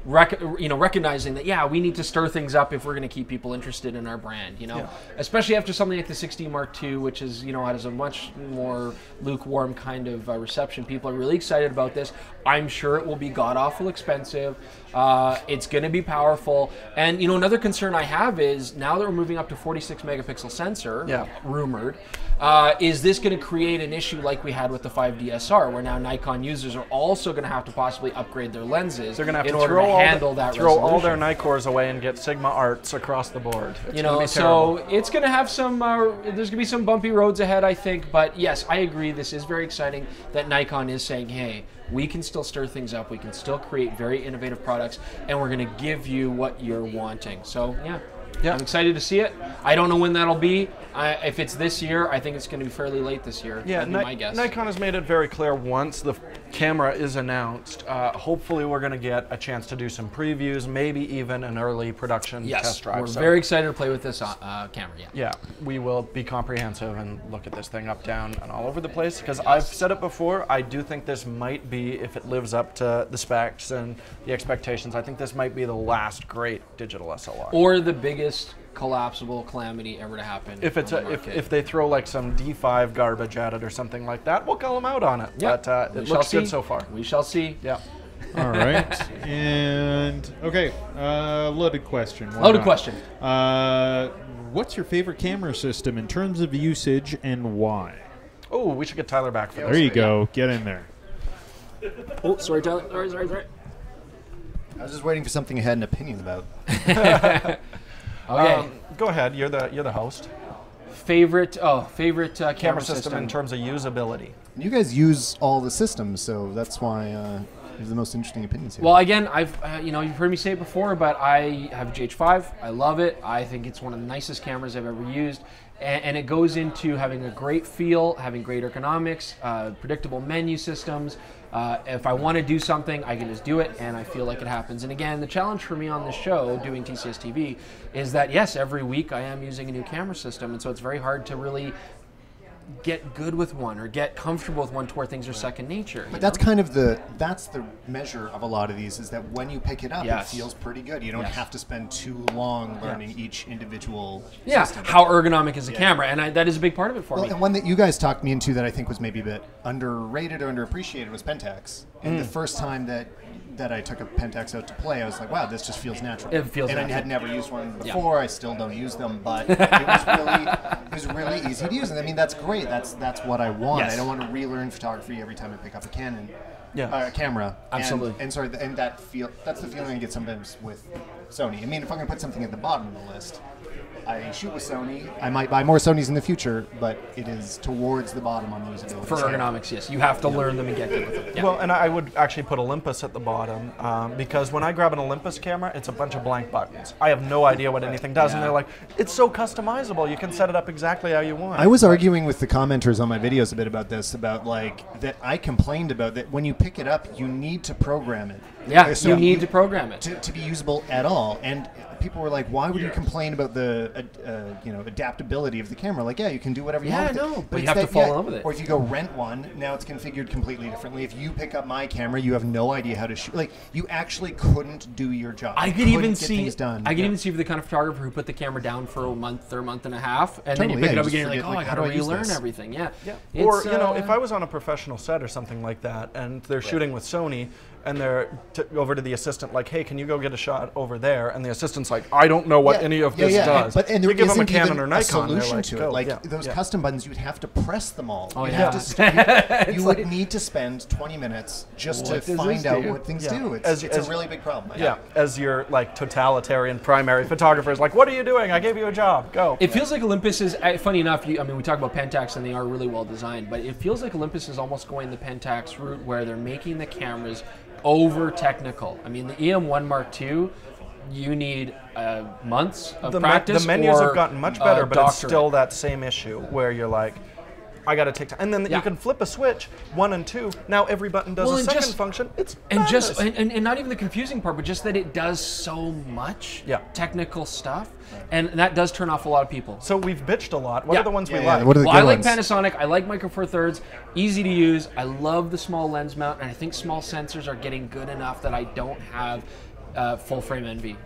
recognizing that we need to stir things up if we're going to keep people interested in our brand. You know, especially after something like the 60 Mark II, which is has a much more lukewarm kind of reception. People are really excited about this. I'm sure it will be god awful expensive. It's going to be powerful, and another concern I have is now that we're moving up to 46 megapixel sensor, rumored. Is this going to create an issue like we had with the 5DSR, where now Nikon users are also going to have to possibly upgrade their lenses They're going to have in to order throw to handle that throw all resolution? their Nicors away and get Sigma Arts across the board. It's gonna be So terrible. it's going to have some. There's going to be some bumpy roads ahead, I think. But yes, I agree. This is very exciting that Nikon is saying, "Hey, we can still stir things up. We can still create very innovative products, and we're going to give you what you're wanting." So yeah, I'm excited to see it. I don't know when that'll be. If it's this year, I think it's going to be fairly late this year. Yeah, That'd be my guess. Nikon has made it very clear once the camera is announced, hopefully we're going to get a chance to do some previews, maybe even an early production test drive. We're So, very excited to play with this camera. yeah, we will be comprehensive and look at this thing up, down, and all over the place, because I've said it before, I do think this might be, if it lives up to the specs and the expectations, I think this might be the last great digital SLR. Or the biggest collapsible calamity ever to happen. If it's on the if they throw like some D5 garbage at it or something like that, we'll call them out on it. Yeah, But we it shall looks good see. so far. We shall see. Yeah. All right. And, okay, loaded question. Why Loaded not? question. What's your favorite camera system in terms of usage and why? Oh, we should get Tyler back for There this. you go. Get in there. Oh, sorry, Tyler. Sorry. I was just waiting for something I had an opinion about. Okay. Go ahead. You're the host. Favorite camera system in terms of usability. You guys use all the systems, so that's why there's the most interesting opinions here. Well, again, I've you've heard me say it before, but I have a GH5. I love it. I think it's one of the nicest cameras I've ever used, and it goes into having a great feel, having great ergonomics, predictable menu systems. If I want to do something, I can just do it, and I feel like it happens. And again, the challenge for me on this show, doing TCSTV, is that yes, every week I am using a new camera system, and so it's very hard to really get good with one or get comfortable with one to where things are second nature. But that's kind of the measure of a lot of these, is that when you pick it up, Yes. it feels pretty good. You don't have to spend too long learning each individual system. How ergonomic is a camera, and that is a big part of it for me. And one that you guys talked me into that I think was maybe a bit underrated or underappreciated was Pentax. And the first time that I took a Pentax out to play, I was like, wow, this just feels natural. It feels and natural. I had never used one before. I still don't use them, but it was really easy to use. And I mean, that's great. That's what I want. Yes. I don't want to relearn photography every time I pick up a Canon. Yeah. Camera. Absolutely. And that's the feeling I get sometimes with Sony. I mean, if I'm going to put something at the bottom of the list, I shoot with Sony. I might buy more Sonys in the future, but it is towards the bottom on usability. For ergonomics, yes. You have to learn them and get good with them. Yeah. Well, and I would actually put Olympus at the bottom because when I grab an Olympus camera, it's a bunch of blank buttons. I have no idea what anything does, and they're like, it's so customizable. You can set it up exactly how you want. I was arguing with the commenters on my videos a bit about this, about like that I complained about that when you pick it up, you need to program it. Yeah, So you need to program it. to be usable at all. And people were like, why would you complain about the adaptability of the camera? Like, yeah, you can do whatever you want with I know, it. but you it's have to fall in love with it. Or if you go rent one, now it's configured completely differently. If you pick up my camera, you have no idea how to shoot. Like, you actually couldn't do your job. I You could even couldn't get see. things done. I could even see for the kind of photographer who put the camera down for a month or a month and a half, and then you Totally, pick yeah, it up you again, just you're like, forget, oh, I how got to do I use relearn this? everything. Yeah. Or, It's, if I was on a professional set or something like that, and they're shooting with Sony, and they're over to the assistant like, hey, can you go get a shot over there? And the assistant's like, I don't know what any of this does. But and there you give them a isn't Canon even or a Nikon, they're solution like, to go. it. Like Yeah. those Yeah. custom buttons, you'd have to press them all. Oh, You'd yeah. have to. You would like- need to spend 20 minutes just to What does find this out do? what things Yeah. do. As It's a really big problem. Yeah, as your like totalitarian primary photographer is like, what are you doing? I gave you a job. Go. It feels like Olympus is, funny enough, we talk about Pentax and they are really well designed, but it feels like Olympus is almost going the Pentax route where they're making the cameras over technical. I mean, the EM1 Mark II, you need months of practice. The menus or have gotten much better, but it's doctorate. still that same issue where you're like, I got to take time. And then you can flip a switch, 1 and 2. Now every button does a and second just- function. It's And madness. and not even the confusing part, but just that it does so much technical stuff, and that does turn off a lot of people. So we've bitched a lot. What Yeah. are the ones we Yeah, like? what are the Well, I good like ones? Panasonic. I like Micro Four Thirds. Easy to use. I love the small lens mount, and I think small sensors are getting good enough that I don't have full frame envy.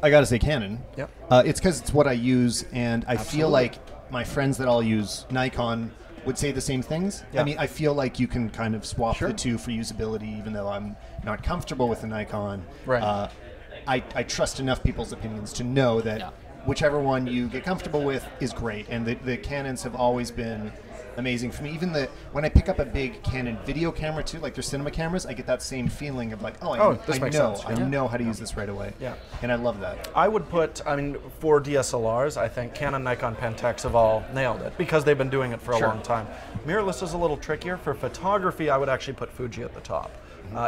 I gotta say Canon. Yep. It's because it's what I use, and I feel like my friends that all use Nikon would say the same things. Yeah. I mean, I feel like you can kind of swap the two for usability, even though I'm not comfortable with the Nikon. Right. I trust enough people's opinions to know that whichever one you get comfortable with is great, and the Canons have always been amazing for me. Even when I pick up a big Canon video camera too, like their cinema cameras, I get that same feeling of like, this makes sense. I know how to use this right away. Yeah. And I love that. I would put, for DSLRs, I think Canon, Nikon, Pentax have all nailed it because they've been doing it for a long time. Mirrorless is a little trickier. For photography, I would actually put Fuji at the top.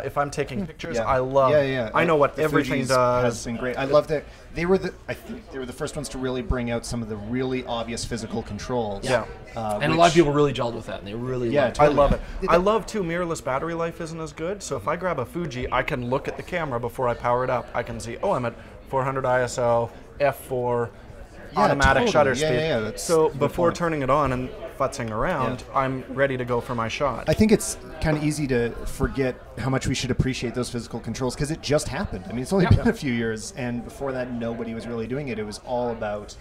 If I'm taking pictures, I love. I know what The everything Fuji's does. has been great. I love that I think they were the first ones to really bring out some of the really obvious physical controls. Yeah. And a lot of people really gelled with that, and they really loved it. I love it. I love too, mirrorless battery life isn't as good. So if I grab a Fuji, I can look at the camera before I power it up. I can see, I'm at 400 ISO, f4, automatic shutter speed. So before turning it on and futzing around, I'm ready to go for my shot. I think it's kind of easy to forget how much we should appreciate those physical controls because it just happened. I mean, it's only been a few years, and before that, nobody was really doing it. It was all about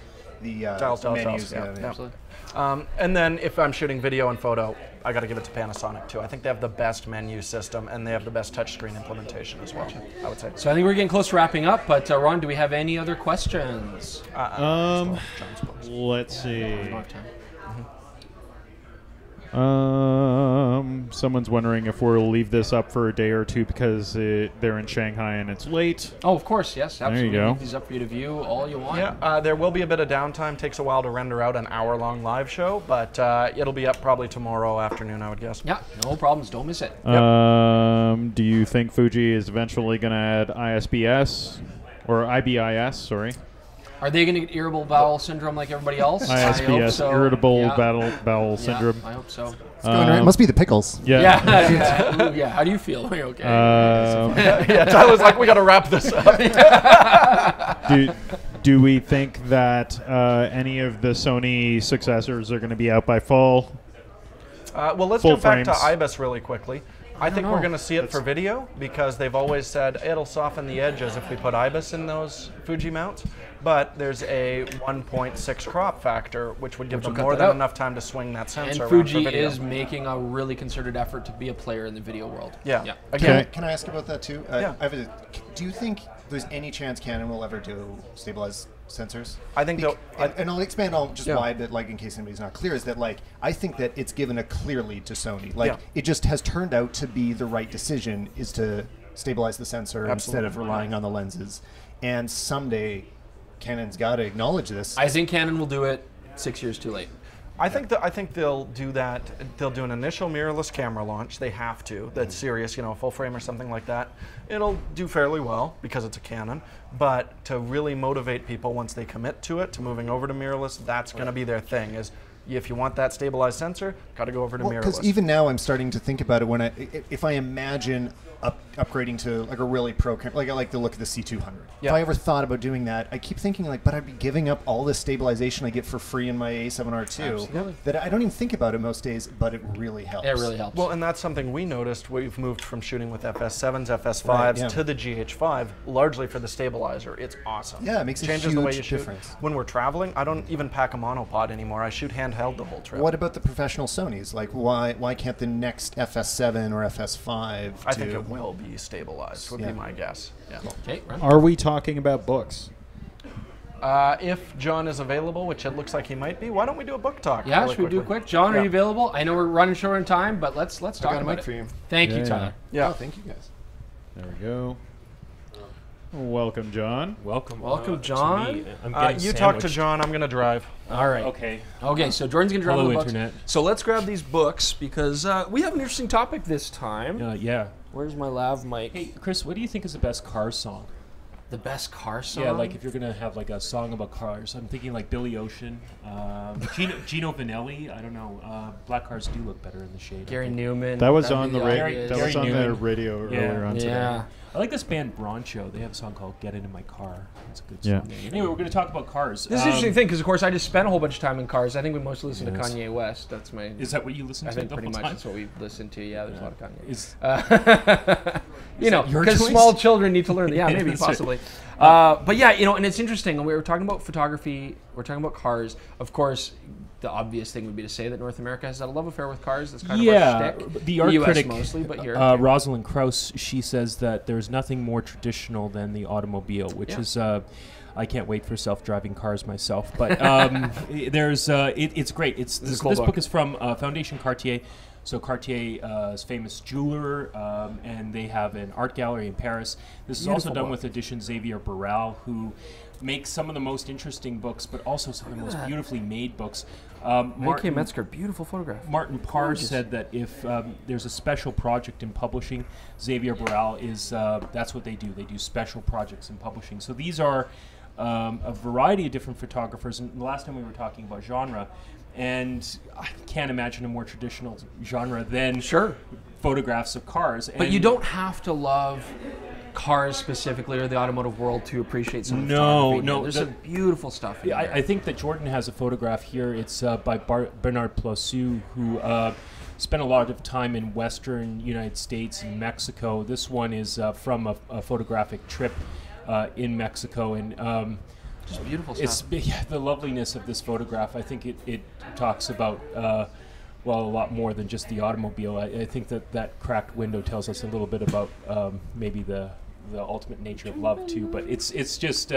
the menus. Yeah. Absolutely. And then if I'm shooting video and photo, I got to give it to Panasonic too. I think they have the best menu system and they have the best touchscreen implementation as well, I would say. So I think we're getting close to wrapping up, but Ron, do we have any other questions? Let's see. Mm-hmm. Someone's wondering if we'll leave this up for a day or two because they're in Shanghai and it's late. Oh, of course, yes, absolutely. There you go. Leave these up for you to view all you want. Yeah, there will be a bit of downtime. Takes a while to render out an hour-long live show, but it'll be up probably tomorrow afternoon, I would guess. Yeah, no problems. Don't miss it. Do you think Fuji is eventually going to add ISBS or IBIS? Sorry. Are they going to get irritable bowel syndrome like everybody else? ISBS, so. irritable bowel syndrome. I hope so. It's going right. It must be the pickles. Yeah. Yeah. How do you feel? Are you okay? Yeah, Tyler's like, we got to wrap this up. Do we think that any of the Sony successors are going to be out by fall? Well, let's Full jump back to frames. IBIS really quickly. I think we're going to see it for video because they've always said it'll soften the edges if we put IBIS in those Fuji mounts. But there's a 1.6 crop factor, which would give them more than enough time to swing that sensor and around for Fuji video. is making a really concerted effort to be a player in the video world. Yeah. Okay. Can I ask about that too? Yeah. Do you think there's any chance Canon will ever do stabilized sensors? I think they'll... And I'll expand on just why, but like in case anybody's not clear, is that like I think that it's given a clear lead to Sony. Like it just has turned out to be the right decision is to stabilize the sensor instead of relying on the lenses. And someday Canon's got to acknowledge this. I think Canon will do it 6 years too late. I think they'll do that. They'll do an initial mirrorless camera launch. They have to. That's serious, a full frame or something like that. It'll do fairly well because it's a Canon. But to really motivate people once they commit to it, to moving over to mirrorless, that's going to be their thing. Is if you want that stabilized sensor, got to go over to mirrorless. Because even now, I'm starting to think about it when if I imagine upgrading to like a really pro camera, like I like the look of the C200. Yeah. If I ever thought about doing that, I keep thinking like, but I'd be giving up all this stabilization I get for free in my A7R2. Absolutely. That I don't even think about it most days, but it really helps. It really helps. Well, and that's something we noticed. We've moved from shooting with FS7s, FS5s to the GH5, largely for the stabilizer. It's awesome. Yeah, it makes a changes the way huge you shoot. difference. When we're traveling, I don't even pack a monopod anymore. I shoot handheld the whole trip. What about the professional Sonys? Like, why can't the next FS7 or FS5? I think it will be stabilized. Would be my guess. Yeah. Okay, right. Are we talking about books? If John is available, which it looks like he might be, why don't we do a book talk? Yeah, really should we do quickly? quick? John, are you available? I know we're running short on time, but let's talk got a about mic it. for you. Thank you, Yeah. Tyler. Yeah. Oh, thank you guys. There we go. Welcome, John. Welcome, Welcome, to John. me. I'm getting You talk to sandwiched. John. I'm going to drive. All right. Okay. Okay, so Jordan's going to drive Hello, the books. Internet. So let's grab these books because we have an interesting topic this time. Yeah. Where's my lav mic? Hey, Chris, what do you think is the best Cars song? The best car song? Yeah, like if you're gonna have like a song about cars, I'm thinking like Billy Ocean, Gino Vanelli. I don't know. Black cars do look better in the shade. Gary Newman. That was that'd on be the obvious. radio. That was Gary on the Newman. radio earlier on today. Yeah. I like this band Broncho. They have a song called "Get Into My Car." It's a good Yeah. song. Anyway, we're gonna talk about cars. This is an interesting thing because, of course, I just spent a whole bunch of time in cars. I think we mostly listen to Yes. Kanye West. That's my. Is that what you listen I to? think the pretty whole much time? that's what we listen to. Yeah, there's a lot of Kanye. Is You know, that your because choice? small children need to learn. Yeah, maybe, That's right. possibly. But yeah, and it's interesting. And we were talking about photography. We're talking about cars. Of course, the obvious thing would be to say that North America has had a love affair with cars. That's kind of our shtick. the art US critic mostly, but here. Rosalind Krauss, she says that there's nothing more traditional than the automobile, which Yeah. is I can't wait for self-driving cars myself, but there's it's great. It's This is a this cool book. book is from Foundation Cartier. So Cartier is a famous jeweler, and they have an art gallery in Paris. This is also Beautiful done book. with edition Xavier Barral, who makes some of the most interesting books, but also some of the most beautifully made books. Mary Kay Metzger, beautiful photograph. Martin Parr Gorgeous. said that if there's a special project in publishing, Xavier Barral is that's what they do. They do special projects in publishing. So these are a variety of different photographers. And the last time we were talking about genre, and I can't imagine a more traditional genre than photographs of cars. But you don't have to love cars specifically or the automotive world to appreciate some No, photography. no, There's the- some beautiful stuff in there. I think that Jordan has a photograph here. It's by Bernard Plossu, who spent a lot of time in western United States and Mexico. This one is from a photographic trip in Mexico. And Just beautiful stuff. The loveliness of this photograph. I think it talks about well, a lot more than just the automobile. I think that cracked window tells us a little bit about maybe the ultimate nature of love too. But it's just.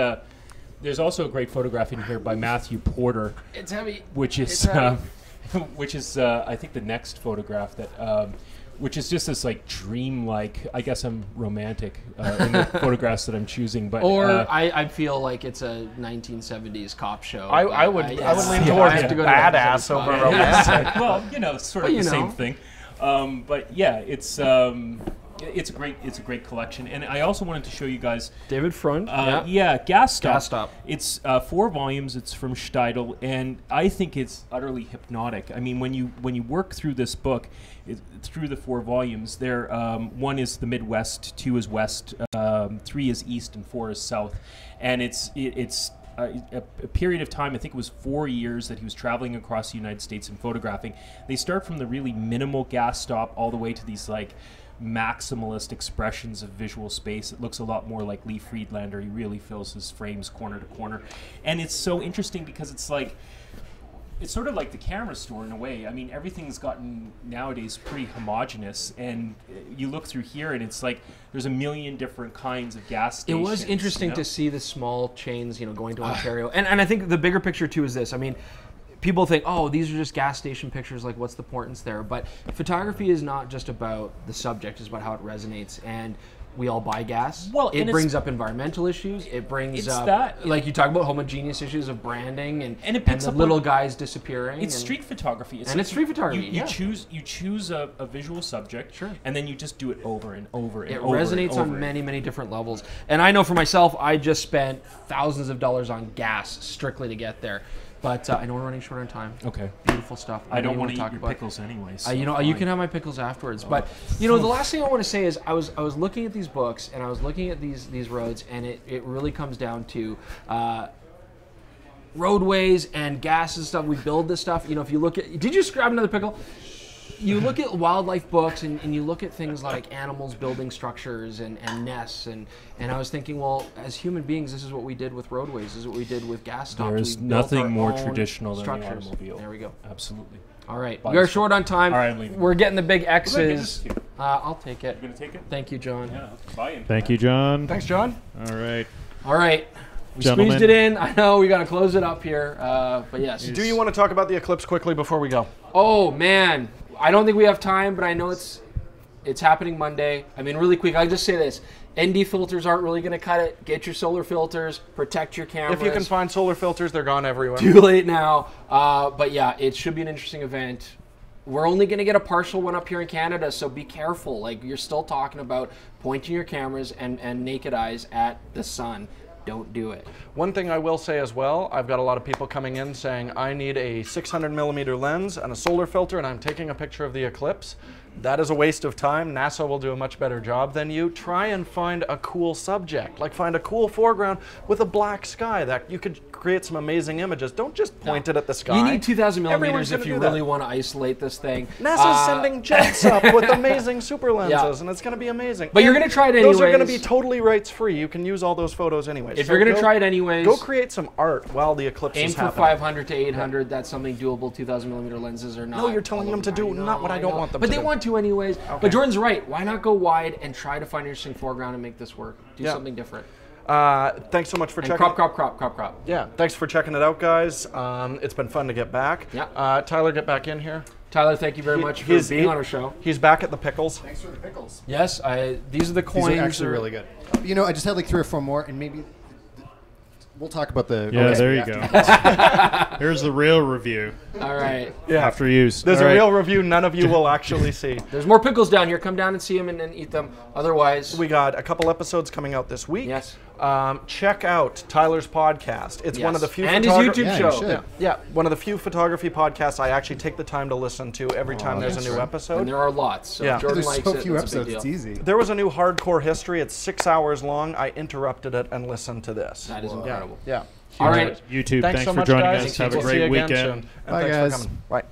There's also a great photograph in here by Matthew Porter. It's heavy. Which is I think the next photograph that. Which is just this like dream-like. I guess I'm romantic in the photographs that I'm choosing, but I feel like it's a 1970s cop show. I would lean towards badass over romantic. Well, sort of the same thing. But yeah, it's a great collection, and I also wanted to show you guys David Freund. Gas Stop. Gas Stop. It's 4 volumes. It's from Steidl, and I think it's utterly hypnotic. I mean, when you work through this book, through the 4 volumes, there 1 is the Midwest, 2 is West, 3 is East, and 4 is South, and it's a period of time, I think it was 4 years that he was traveling across the United States and photographing. They start from the really minimal gas stop all the way to these like maximalist expressions of visual space. It looks a lot more like Lee Friedlander. He really fills his frames corner to corner. And it's so interesting because it's sort of like the camera store in a way. I mean, everything's gotten nowadays pretty homogenous, and you look through here and it's like there's a million different kinds of gas stations. It was interesting to see the small chains, going to Ontario. And I think the bigger picture too is this. I mean, people think, oh, these are just gas station pictures, like what's the importance there? But photography is not just about the subject, it's about how it resonates. And we all buy gas. Well, it brings up environmental issues. It brings up, like you talk about homogeneous issues of branding and the little guys disappearing. It's street photography. It's street photography. You choose a visual subject, sure, and then you just do it over and over and over. It resonates on many different levels. And I know for myself, I just spent thousands of dollars on gas strictly to get there. But I know we're running short on time. Okay. Beautiful stuff. I don't want to eat your pickles anyway. So you can have my pickles afterwards. Oh. But the last thing I want to say is I was looking at these books and I was looking at these roads, and it really comes down to roadways and gas and stuff. We build this stuff. If you look at, did you just grab another pickle? You look at wildlife books and you look at things like animals building structures and nests and I was thinking, well, as human beings, this is what we did with roadways. This is what we did with gas stops. There's nothing more traditional than the automobile. There we go. Absolutely. All right. We are short on time. All right, I'm leaving. We're getting the big X's. I'll take it. You're going to take it? Thank you, John. Yeah. Bye. Thank you, John. Thanks, John. All right. All right. We Gentlemen. squeezed it in. I know we got to close it up here. But yes. Do you want to talk about the eclipse quickly before we go? Oh, man. I don't think we have time, but I know it's happening Monday. I mean, really quick, I'll just say this. ND filters aren't really going to cut it. Get your solar filters. Protect your cameras. If you can find solar filters, they're gone everywhere. Too late now. But yeah, it should be an interesting event. We're only going to get a partial one up here in Canada, so be careful. Like, you're still talking about pointing your cameras and naked eyes at the sun. Don't do it. One thing I will say as well, I've got a lot of people coming in saying, I need a 600mm lens and a solar filter, and I'm taking a picture of the eclipse. That is a waste of time. NASA will do a much better job than you. Try and find a cool subject, like find a cool foreground with a black sky that you could create some amazing images. Don't just point it at the sky. You need 2,000 Everyone's millimeters if you really want to isolate this thing. NASA's sending jets up with amazing super lenses, and it's going to be amazing. But you're going to try it anyways. Those are going to be totally rights free. You can use all those photos anyways. If you're going to try it anyways, go create some art while the eclipse is happening. Aim for 500 to 800. Yeah. That's something doable. 2,000mm lenses are not. No, you're telling them to do not what I don't want them to do. But they want to anyways. Okay. But Jordan's right. Why not go wide and try to find an interesting foreground and make this work? Do something different. Thanks so much for checking. Crop. Yeah, thanks for checking it out, guys. It's been fun to get back. Yeah. Tyler, get back in here. Tyler, thank you very much for being on our show. He's back at the Pickles. Thanks for the pickles. Yes, these are the coins. These are actually really good. I just had like 3 or 4 more, and maybe we'll talk about the. Yeah, there you go. Here's the real review. All right. Yeah. After use. There's a real review none of you will actually see. There's more pickles down here. Come down and see them and then eat them. Otherwise, we got a couple episodes coming out this week. Yes. Check out Tyler's podcast. It's one of the few and his YouTube show. Yeah, one of the few photography podcasts I actually take the time to listen to every time there's a new episode. And there are lots. So if Jordan likes so few episodes. It's easy. There was a new Hardcore History. It's 6 hours long. I interrupted it and listened to this. That is incredible. Yeah. All right. YouTube, thanks so for much, joining guys. us. Have We'll a great weekend. Soon. And Bye, thanks guys. for coming. Bye.